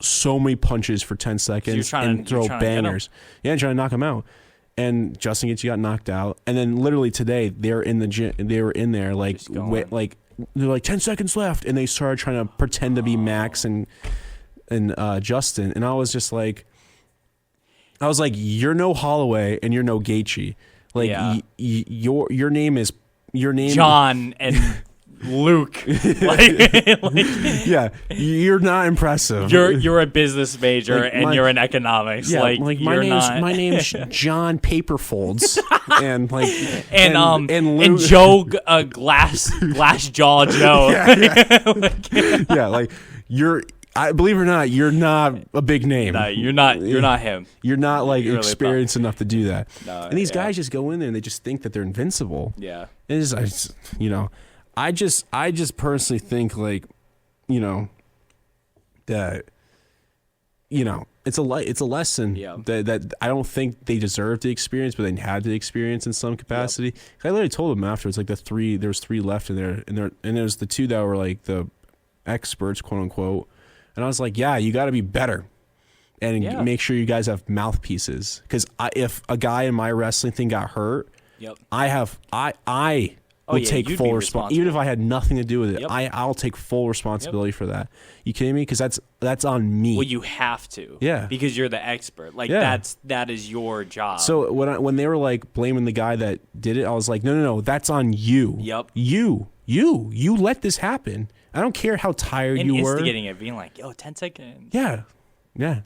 so many punches for 10 seconds and throw bangers. And trying to knock him out. And Justin Gaethje got knocked out. And then literally today, they're in the gym. They were in there like they're like 10 seconds left, and they started trying to pretend to be Max and Justin. And I was just like, you're no Holloway and you're no Gaethje. Like your name is John and Luke. Yeah, you're not impressive. You're a business major and you're in economics. Yeah, like my name's John Paperfolds and Joe Glass Jaw Joe. Yeah, like you're. I believe it or not, you're not a big name. No, you're not. You're not him. You're not like experienced enough to do that. No, and these guys just go in there and they just think that they're invincible. Yeah. I just personally think like, that, it's a lesson that I don't think they deserve the experience, but they had the experience in some capacity. Yep. I literally told them afterwards, like there was 3 left in there, and there was the 2 that were like the experts, quote unquote. And I was like, yeah, you got to be better and make sure you guys have mouthpieces. Because if a guy in my wrestling thing got hurt, I will take full responsibility. Even if I had nothing to do with it, I'll take full responsibility for that. You kidding me? Because that's on me. Well, you have to. Yeah. Because you're the expert. Like that is your job. So when they were like blaming the guy that did it, I was like, no, that's on you. Yep. You let this happen. I don't care how tired you were. Instigating it, being like, 10 seconds. Yeah,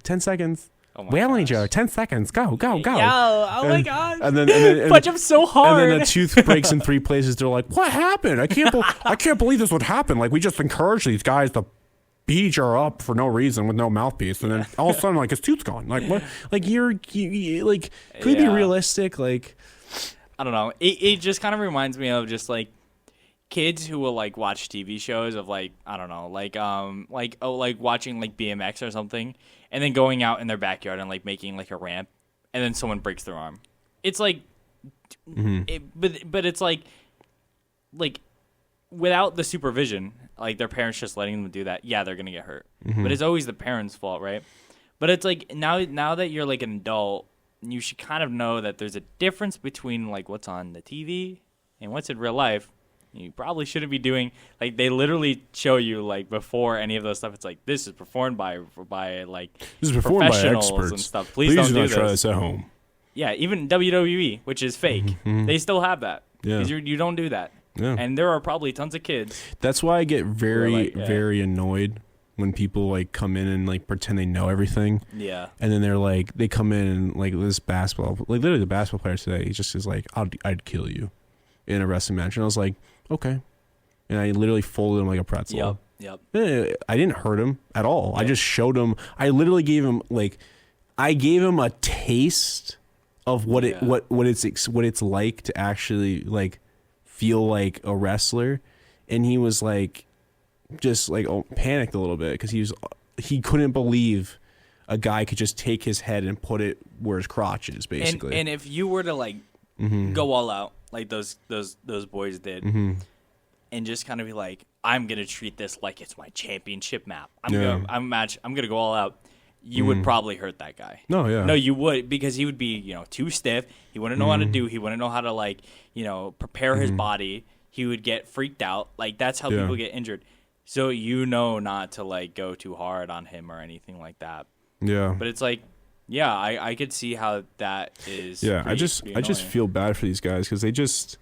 10 seconds. Wail on each other. 10 seconds. Go. Yo, oh my God. And then punch him so hard. And then a tooth breaks in 3 places. They're like, what happened? I can't believe this would happen. Like, we just encouraged these guys to beat each other up for no reason with no mouthpiece, and then all of a sudden, like, his tooth's gone. Like, what? Like, you like, could we be realistic? Like, I don't know. It just kind of reminds me of just like kids who will like watch TV shows of like, I don't know, like watching like BMX or something, and then going out in their backyard and like making like a ramp, and then someone breaks their arm. It's like, but it's like without the supervision, like their parents just letting them do that, they're gonna get hurt. But it's always the parents' fault, right? But it's like now that you're like an adult, you should kind of know that there's a difference between like what's on the TV and what's in real life. You probably shouldn't be doing, like, they literally show you, like, before any of those stuff, it's like, this is performed by like, this is performed professionals by experts and stuff. Please don't do not try this at home. Yeah, even WWE, which is fake, they still have that. Yeah. Because you don't do that. Yeah. And there are probably tons of kids. That's why I get very, very annoyed when people like come in and like pretend they know everything. Yeah. And then they're like, they come in and like this basketball, like literally the basketball player today, he just is like, I'd kill you in a wrestling match. And I was like, okay. And I literally folded him like a pretzel. Yep. I didn't hurt him at all. Yep. I just showed him. I literally gave him a taste of what it's like to actually like feel like a wrestler. And he was like, just like panicked a little bit because he couldn't believe a guy could just take his head and put it where his crotch is, basically. And if you were to like go all out like those boys did, and just kind of be like, I'm gonna treat this like it's my championship map. I'm gonna go all out. You would probably hurt that guy. No, you would, because he would be too stiff. He wouldn't know how to do. He wouldn't know how to like prepare his body. He would get freaked out. Like that's how people get injured. So not to like go too hard on him or anything like that. Yeah. But it's like, yeah, I could see how that is. Yeah, I just feel bad for these guys because they just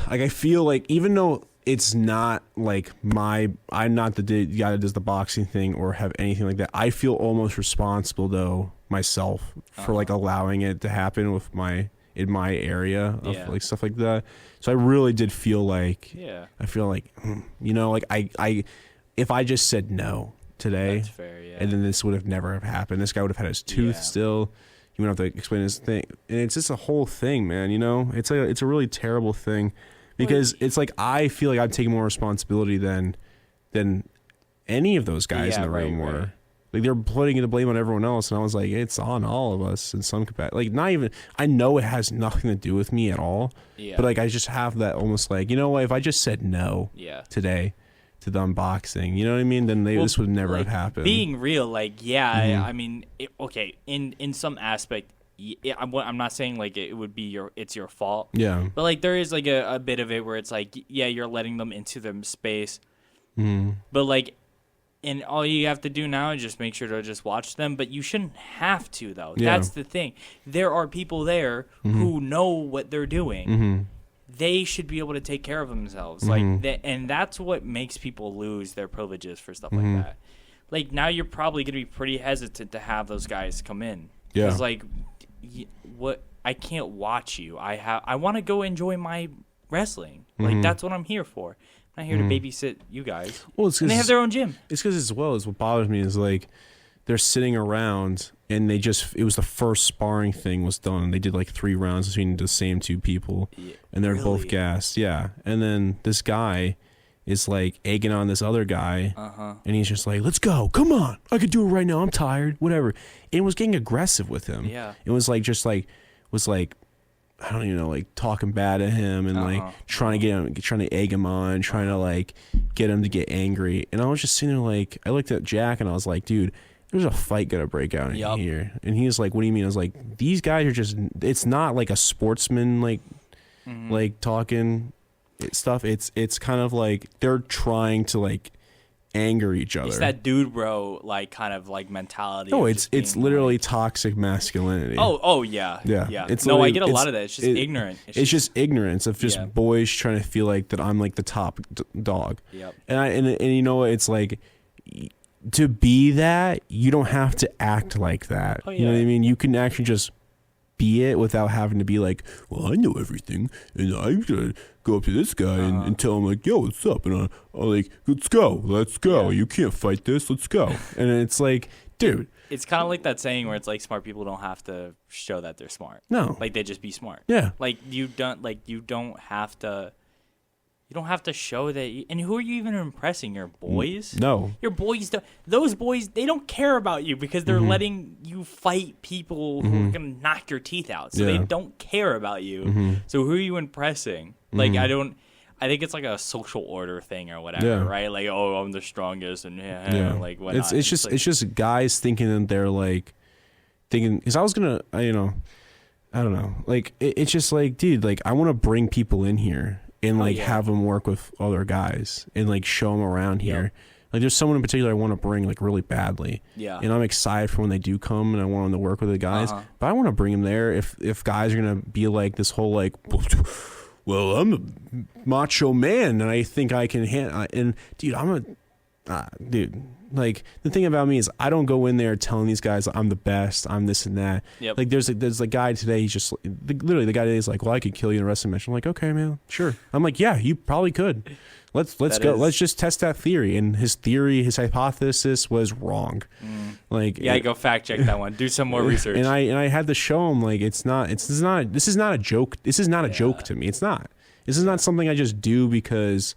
like, I feel like even though it's not like I'm not the guy that does the boxing thing or have anything like that, I feel almost responsible though myself for like allowing it to happen with in my area of like stuff like that. So I really did feel like, I feel like, like I if I just said no today, that's fair, and then this would have never have happened. This guy would have had his tooth still. He wouldn't have to explain his thing. And it's just a whole thing, man. It's a really terrible thing because it's like, I feel like I'm taking more responsibility than any of those guys in the room were. Right. Like they're putting the blame on everyone else, and I was like, it's on all of us in some capacity. Like not even, I know it has nothing to do with me at all. Yeah. But like I just have that almost like, what, if I just said no today to the unboxing, you know what I mean? Then this would never have happened. Being real, like I mean, in some aspect, I'm not saying like it would be it's your fault. Yeah. But like there is like a bit of it where it's like, you're letting them into the space. But like. And all you have to do now is just make sure to just watch them. But you shouldn't have to, though. Yeah. That's the thing. There are people there who know what they're doing. They should be able to take care of themselves. And that's what makes people lose their privileges for stuff like that. Like, now you're probably going to be pretty hesitant to have those guys come in. Yeah. Because, like, what? I can't watch you. I want to go enjoy my wrestling. Like, that's what I'm here for. I'm not here to babysit you guys. Well, and they have their own gym. It's because as well as what bothers me is like they're sitting around and it was the first sparring thing was done. They did like 3 rounds between the same 2 people, and they're both gassed. Yeah, and then this guy is like egging on this other guy, and he's just like, "Let's go, come on, I could do it right now. I'm tired, whatever." And it was getting aggressive with him. Yeah, it was like I don't even know, like talking bad at him and like trying to egg him on, trying to like get him to get angry. And I was just sitting there like, I looked at Jack and I was like, dude, there's a fight gonna break out in here. And he was like, what do you mean? I was like, these guys are just, it's not like a sportsman like like talking stuff. It's kind of like they're trying to like anger each other. It's that dude bro like kind of like mentality. No, it's literally like toxic masculinity. Oh yeah. It's I get a lot of that. It's just ignorant. It's just ignorance of just boys trying to feel like that I'm like the top dog. Yep. And you know what? It's like, to be that, you don't have to act like that. You know what I mean? You can actually just be it without having to be like, well, I know everything, and I'm gonna go up to this guy and tell him like, yo, what's up? And I'm like, let's go. Yeah. You can't fight this. Let's go. And it's like, dude. It's kind of like that saying where it's like smart people don't have to show that they're smart. No. Like they just be smart. Yeah. Like you don't have to. You don't have to show that. And who are you even impressing? Your boys? No. Your boys. Those boys, they don't care about you because they're letting you fight people who are going to knock your teeth out. So they don't care about you. So who are you impressing? Like, I think it's like a social order thing or whatever, right? Like, oh, I'm the strongest and like whatnot. It's just guys thinking that they're like, because I was going to, I don't know. Like, it's just like, dude, like, I want to bring people in here and like have them work with other guys and like show them around here. Like there's someone in particular I want to bring like really badly. Yeah. And I'm excited for when they do come and I want them to work with the guys. But I want to bring them there if guys are going to be like this whole like, well, I'm a macho man and I think I can handle. And dude, I'm dude, like the thing about me is I don't go in there telling these guys I'm the best, I'm this and that. Yep. Like there's a guy today, he's just literally the guy today is like, well, I could kill you in a wrestling match. I'm like, okay, man, sure. I'm like, yeah, you probably could. Let's go. Let's just test that theory. And his hypothesis was wrong. Like, yeah, go fact check that one. Do some more research. And I had to show him like this is not a joke. This is not a joke to me. It's not. This is not something I just do because.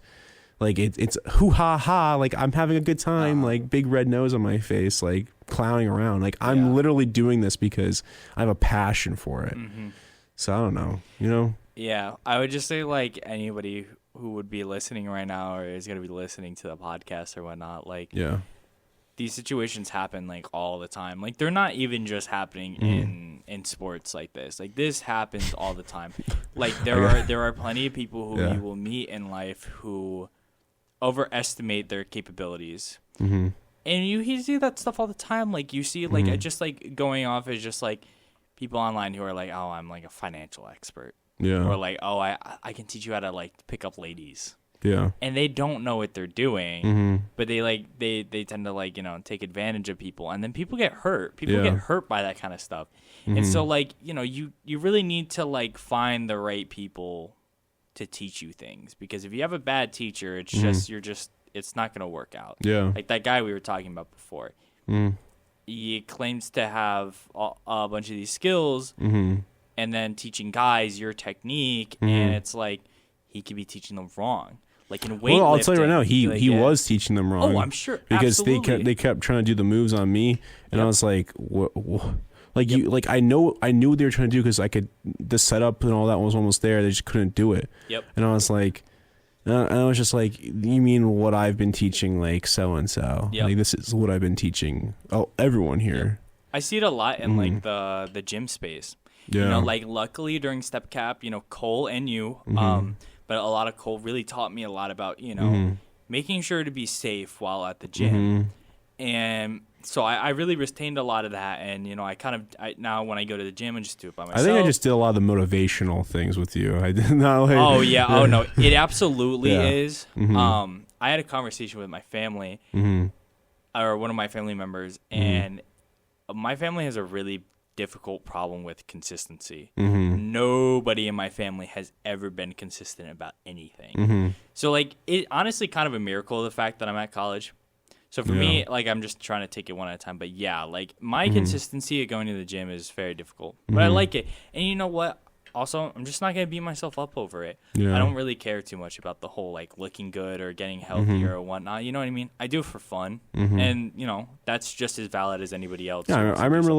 Like it's hoo ha ha, like I'm having a good time, like big red nose on my face, like clowning around. Like I'm literally doing this because I have a passion for it. So I don't know, you know? Yeah, I would just say like anybody who would be listening right now or is going to be listening to the podcast or whatnot, like these situations happen like all the time. Like they're not even just happening in sports like this. Like this happens all the time. Like there are plenty of people who you will meet in life who overestimate their capabilities. And you see that stuff all the time. Like you see like just like going off as just like people online who are like, oh, I'm like a financial expert. Yeah. Or like, oh, I can teach you how to like pick up ladies. Yeah. And they don't know what they're doing, but they tend to like, you know, take advantage of people, and then people get hurt. People get hurt by that kind of stuff. And so like, you know, you really need to like find the right people to teach you things, because if you have a bad teacher, it's just it's not going to work out. Yeah. Like that guy we were talking about before. He claims to have a bunch of these skills, and then teaching guys your technique, and it's like he could be teaching them wrong. Like in weightlifting. Well, I'll tell you right now, he was teaching them wrong. Oh, I'm sure. Because absolutely. they kept trying to do the moves on me, and I was like, what? Like you, like I knew what they were trying to do, because I could, the setup and all that was almost there. They just couldn't do it. Yep. And I was like, and I was just like, you mean what I've been teaching, like so and so? Like this is what I've been teaching. Oh, everyone here. I see it a lot in like the gym space. Yeah. You know, like luckily during Step Cap, you know, Cole and you, but a lot of Cole really taught me a lot about, you know, making sure to be safe while at the gym. And so I really retained a lot of that, and you know, I now when I go to the gym and just do it by myself. I think I just did a lot of the motivational things with you. I did not like. Oh yeah, oh no, it absolutely is. I had a conversation with my family, or one of my family members, and my family has a really difficult problem with consistency. Nobody in my family has ever been consistent about anything. So like, it honestly kind of a miracle, the fact that I'm at college. So for me, like, I'm just trying to take it one at a time. But yeah, like my consistency at going to the gym is very difficult, but I like it. And you know what? Also, I'm just not going to beat myself up over it. I don't really care too much about the whole like looking good or getting healthier or whatnot. You know what I mean? I do it for fun, and you know, that's just as valid as anybody else. Yeah, I remember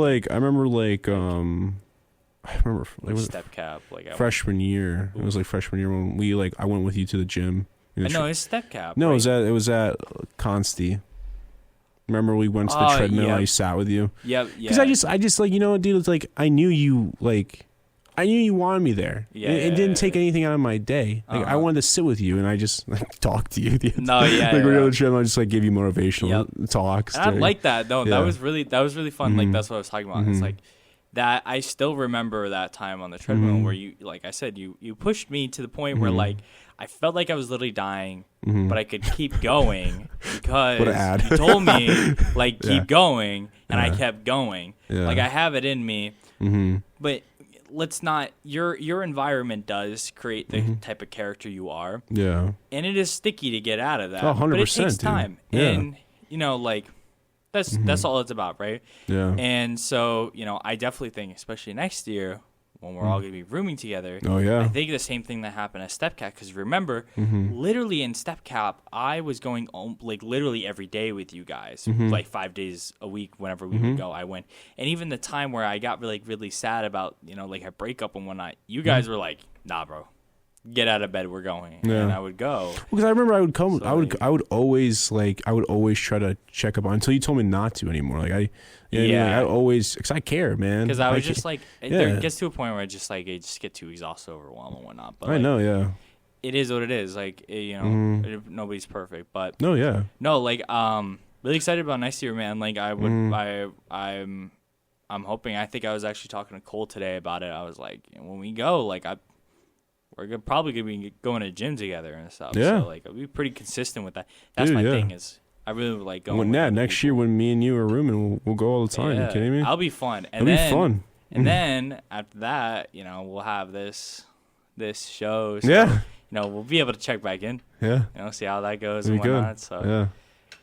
Step Cap, like freshman year. It was like freshman year when we like I went with you to the gym. No, it's Step Cap. No, right? it was at Consti. Remember we went to the treadmill and I sat with you? Yep. Because I just like, you know, dude, it's like I knew you wanted me there. Yeah. It didn't take anything out of my day. Like I wanted to sit with you and I just like talk to you. We're on the treadmill, I just like give you motivational talks. And I like that. No, that was really fun. Like that's what I was talking about. It's like that. I still remember that time on the treadmill where you, like I said, you pushed me to the point where like I felt like I was literally dying, but I could keep going because you told me like keep going, and I kept going. Like I have it in me, but let's not. Your environment does create the type of character you are. Yeah, and it is sticky to get out of that. 100%, but it takes time, and you know, like that's all it's about, right? Yeah. And so you know, I definitely think, especially next year, when we're all going to be rooming together. Oh, yeah. I think the same thing that happened at Step Cap, because remember, literally in Step Cap, I was going like literally every day with you guys, like 5 days a week whenever we would go, I went. And even the time where I got really sad about, you know, like a breakup and whatnot, you guys were like, nah, bro. Get out of bed, we're going. And I would go. Because I remember I would come, so I would always try to check up on, until you told me not to anymore. Like I always, because I care, man. Because I was just like, it gets to a point where I just like, I just get too exhausted, overwhelmed and whatnot. But I know, yeah. It is what it is. Like, you know, nobody's perfect, but. No, yeah. No, like, really excited about next year, man. Like I would, I'm hoping, I think I was actually talking to Cole today about it. I was like, when we go, like we're probably going to be going to the gym together and stuff. Yeah. So, like, I'll be pretty consistent with that. That's my thing is I really would like going. Well, yeah, next year when me and you are rooming, we'll go all the time. Yeah, you kidding me? That'll be fun. And It'll be fun. And then after that, we'll have this show. So, yeah. We'll be able to check back in. Yeah. See how that goes It'll and whatnot. So yeah.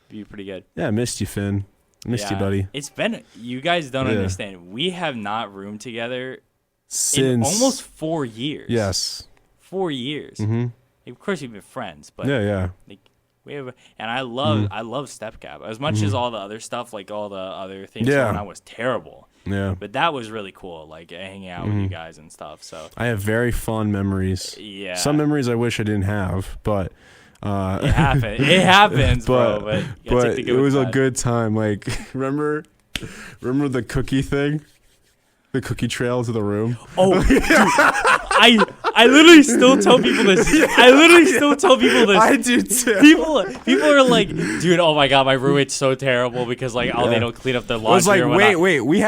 Be pretty good. Yeah, I missed you, Finn. Missed you, buddy. It's been, you guys don't understand. We have not roomed together since in almost 4 years. Yes. 4 years. Mm-hmm. Of course, we've been friends, but like we have, and I love Step Cap as much as all the other stuff, like all the other things going on was terrible. Yeah, but that was really cool, like hanging out with you guys and stuff. So I have very fond memories. Yeah, some memories I wish I didn't have, but it happens. It happens, bro. But it was a good time. Like remember the cookie thing. The cookie trail to the room. Oh, dude, I literally still tell people this. I do too. People are like, dude, oh my god, my roommate's so terrible because they don't clean up their laundry. I was like, wait, we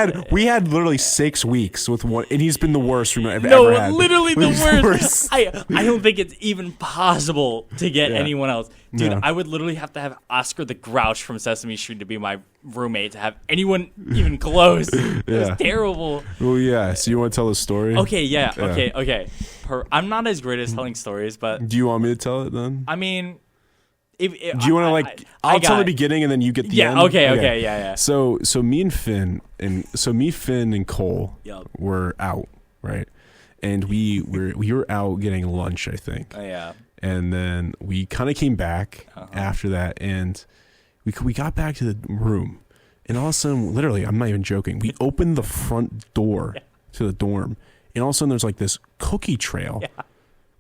had literally 6 weeks with one, and he's been the worst roommate I've ever had. No, literally the worst. I don't think it's even possible to get anyone else. Dude, I would literally have to have Oscar the Grouch from Sesame Street to be my roommate to have anyone even close. It was terrible. Well, yeah. So you want to tell the story? Okay, yeah. Okay. I'm not as great as telling stories, but... Do you want me to tell it then? I mean... Do you want to I'll tell the beginning and then you get the end? Okay, yeah. So me, Finn, and Cole were out, right? And we were out getting lunch, I think. Oh, yeah. And then we kind of came back after that, and we got back to the room, and all of a sudden, literally, I'm not even joking, we opened the front door to the dorm, and all of a sudden there's like this cookie trail. Yeah.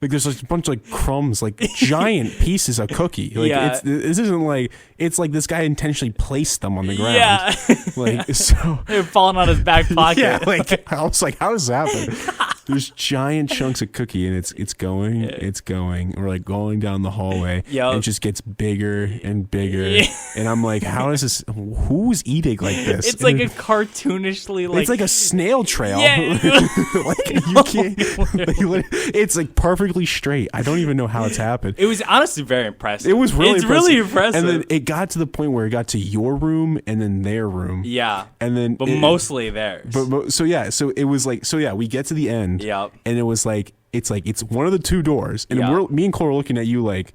Like there's like a bunch of like crumbs, like giant pieces of cookie. Like this isn't like, it's like this guy intentionally placed them on the ground. Yeah. Like so they're falling out his back pocket. Yeah, like I was like, how does that happen? There's giant chunks of cookie, and it's going. We're like going down the hallway, and it just gets bigger and bigger. And I'm like, how is this? Who's eating like this? It's like a cartoonishly like. It's like a snail trail. Yeah. Like you can't. It's like perfectly straight. I don't even know how it's happened. It was honestly very impressive. It was really. It's really impressive. And then it got to the point where it got to your room and then their room. Yeah. And then, mostly theirs. So it was like we get to the end. Yep. And it was like it's one of the two doors, and me and Cole were looking at you like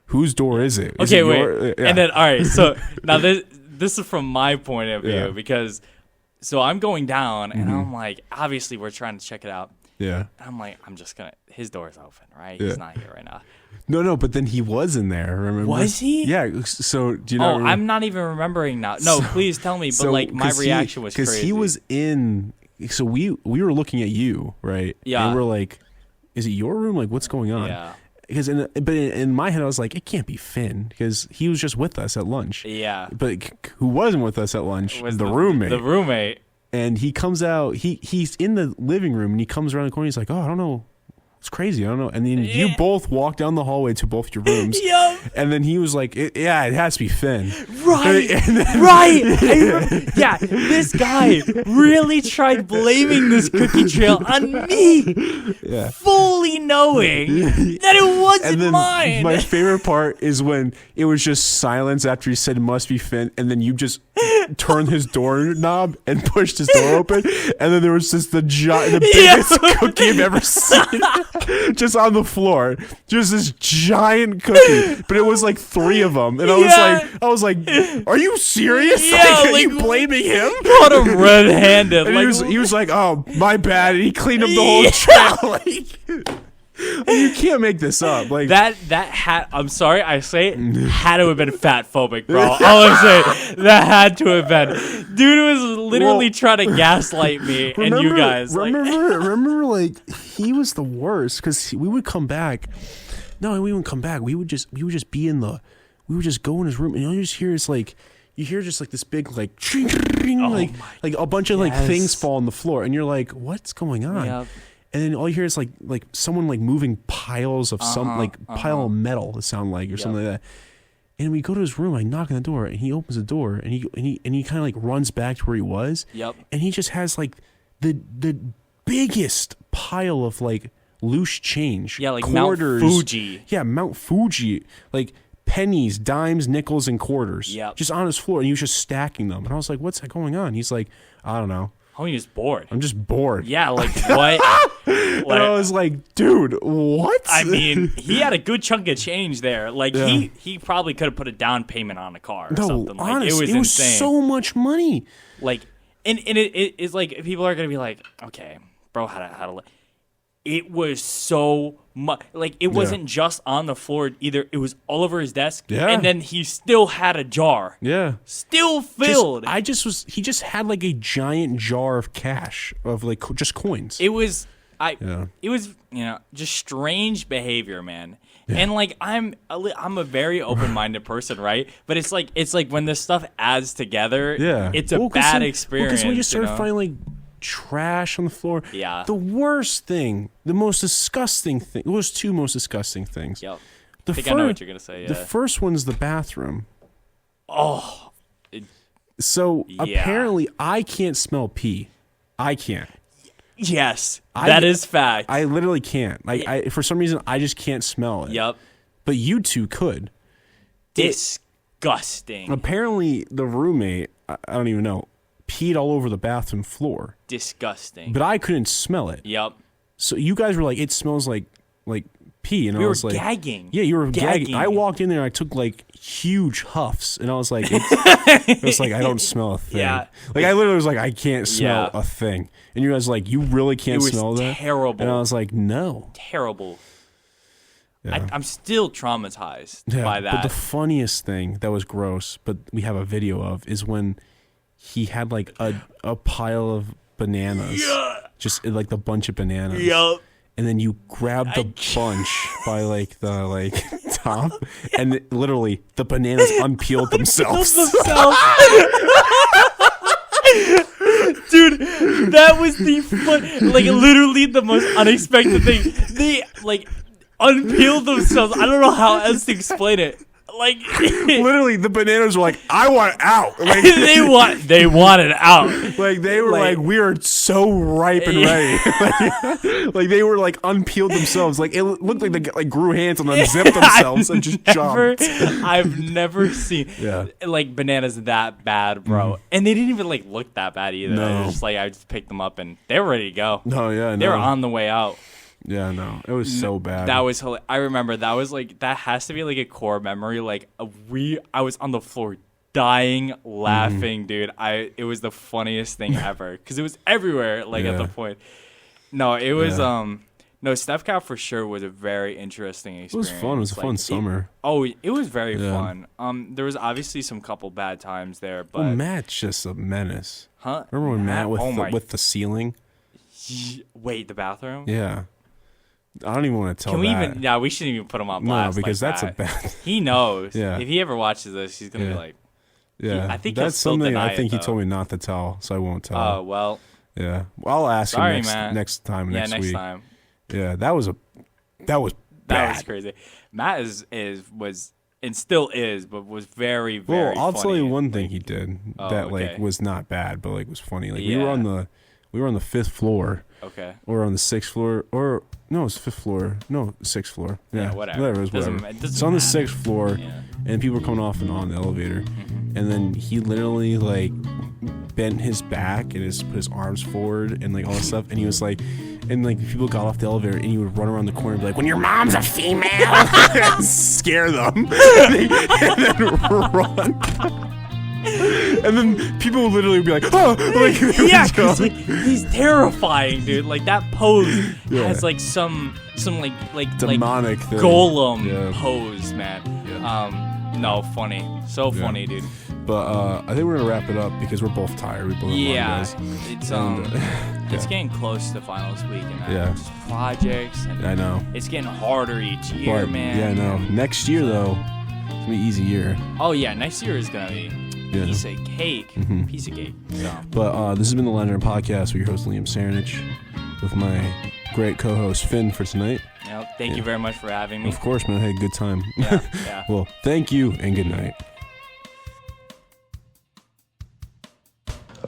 whose door is it? Okay, wait. And then all right, so now this is from my point of view because so I'm going down and I'm like, obviously we're trying to check it out. Yeah. And I'm like, his door's open, right? He's not here right now. No, but then he was in there, remember? Was he? Yeah, so do you know? Oh, I'm not even remembering now. No, please tell me, but like my reaction was crazy. Because he was in, so we were looking at you, right? Yeah. And we're like, is it your room? Like, what's going on? Yeah. Because in my head, I was like, it can't be Finn because he was just with us at lunch. Yeah. But who wasn't with us at lunch? Was the roommate. The roommate. And he comes out, he's in the living room, and he comes around the corner, he's like, oh, I don't know. It's crazy. I don't know. And then you both walk down the hallway to both your rooms. Yep. And then he was like, it has to be Finn. Right. Right. Yeah. This guy really tried blaming this cookie trail on me. Yeah. Fully knowing that it wasn't and then mine. My favorite part is when it was just silence after he said it must be Finn. And then you just turned his doorknob and pushed his door open. And then there was just the biggest cookie I've ever seen. Just on the floor, just this giant cookie, but it was like 3 of them, and I was like, are you serious? Yeah, are you blaming him? Caught him red-handed. And he was like, oh, my bad, and he cleaned up the whole trail. You can't make this up. Like that hat. I'm sorry, I say it had to have been fat phobic, bro. All I'm saying, that had to have been. Dude was literally trying to gaslight me and you guys. Remember, like he was the worst because we would come back. No, we wouldn't come back. We would just be in the. We would just go in his room, and all you just hear is like. You hear just like this big like, like a bunch of like things fall on the floor, and you're like, what's going on? Yep. And then all you hear is like someone like moving piles of pile of metal. It sound like or something like that. And we go to his room. I knock on the door, and he opens the door, and he kind of like runs back to where he was. Yep. And he just has like the biggest pile of like loose change. Yeah, like quarters. Mount Fuji. Yeah, Mount Fuji. Like pennies, dimes, nickels, and quarters. Yep. Just on his floor, and he was just stacking them. And I was like, what's going on? He's like, I don't know. Homie was bored. I'm just bored. Yeah, like what? And I was like, dude, what? I mean, he had a good chunk of change there. Like he probably could have put a down payment on a car or something. Like honestly, it was insane. So much money. Like, and it's like people are gonna be like, okay, bro, how to. It was so much. Like it wasn't just on the floor either. It was all over his desk. Yeah. And then he still had a jar. Yeah. Still filled. He just had like a giant jar of cash of like just coins. It was just strange behavior, man. Yeah. And like I'm a very open-minded person, right? But it's like when this stuff adds together, it's a bad experience. Because when you start finding like trash on the floor, the worst thing, the most disgusting thing. Those two most disgusting things. Yep. I think I know what you're gonna say. Yeah. The first one's the bathroom. Oh. So apparently, I can't smell pee. I can't. Yes, that is fact. I literally can't. Like, for some reason, I just can't smell it. Yep. But you two could. Disgusting. Apparently, the roommate, I don't even know, peed all over the bathroom floor. Disgusting. But I couldn't smell it. Yep. So you guys were like, it smells like pee, and I was like, gagging. Yeah, you were gagging. I walked in there, and I took like huge huffs, and I was like, it was like I don't smell a thing. Yeah. Like I literally was like, I can't smell a thing, and you guys were like, you really can't smell that? Terrible. And I was like, no. Terrible. Yeah. I'm still traumatized by that. But the funniest thing that was gross, but we have a video of, is when he had like a pile of bananas, just like the bunch of bananas. Yup. And then you grab the bunch by like the top, and literally the bananas unpeeled themselves. Dude, that was the literally the most unexpected thing. They like unpeeled themselves. I don't know how else to explain it. Like literally, the bananas were like, "I want out." Like they wanted out. Like they were like, "We are so ripe and ready." Like they were like unpeeled themselves. Like it looked like they grew hands and unzipped themselves and just jumped. I've never seen like bananas that bad, bro. And they didn't even like look that bad either. No. Just like I just picked them up and they were ready to go. No, yeah, they were on the way out. Yeah, no, it was so bad. That was I remember that was like that has to be like a core memory. Like I was on the floor dying laughing, dude. It was the funniest thing ever because it was everywhere. Like at the point, no, it was no StepCap for sure was a very interesting experience. It was fun. It was a fun summer. It was very fun. There was obviously some couple bad times there, but Matt's just a menace. Huh? Remember when Matt with the ceiling? Wait, the bathroom? Yeah. I don't even want to tell. Can we even? Yeah, we shouldn't even put him on blast. No, because like that's that. a bad. He knows. Yeah. If he ever watches this, he's gonna be like. Yeah. I think that's something I think he told me not to tell, so I won't tell. Oh well. Yeah. Well, I'll ask him next time. Next week. Time. Yeah, that was bad. That was crazy. Matt was and still is, but was very, very. Well, I'll funny. tell you one thing he did that like was not bad, but like was funny. Like we were on the 5th floor. Okay. Or on the 6th floor, or no, it's 5th floor. No, 6th floor. Yeah, whatever. It was whatever. It's on the 6th floor, and people were coming off and on the elevator, and then he literally like bent his back and put his arms forward and like all that stuff, and he was like, and like people got off the elevator, and he would run around the corner and be like, "When your mom's a female," and scare them, and then run. And then people would literally be like, "Oh!" Like, because like, he's terrifying, dude. Like that pose has like some like demonic like golem pose, man. Yeah. No, funny, so funny, dude. But I think we're gonna wrap it up because we're both tired. We both it's it's getting close to finals week and just projects. And I know it's getting harder each year, man. Yeah, I know. Next year though, it's gonna be an easy year. Oh yeah, next year is gonna be. Piece of cake. Piece of cake. So. But this has been the Lounge Around Podcast with your host Liam Saranich with my great co-host Finn for tonight. Yep. Thank you very much for having me. Of course, man. Hey, good time. Yeah. Well, thank you and good night.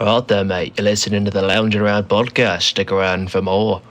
All right there, mate. You're listening to the Lounge Around Podcast. Stick around for more.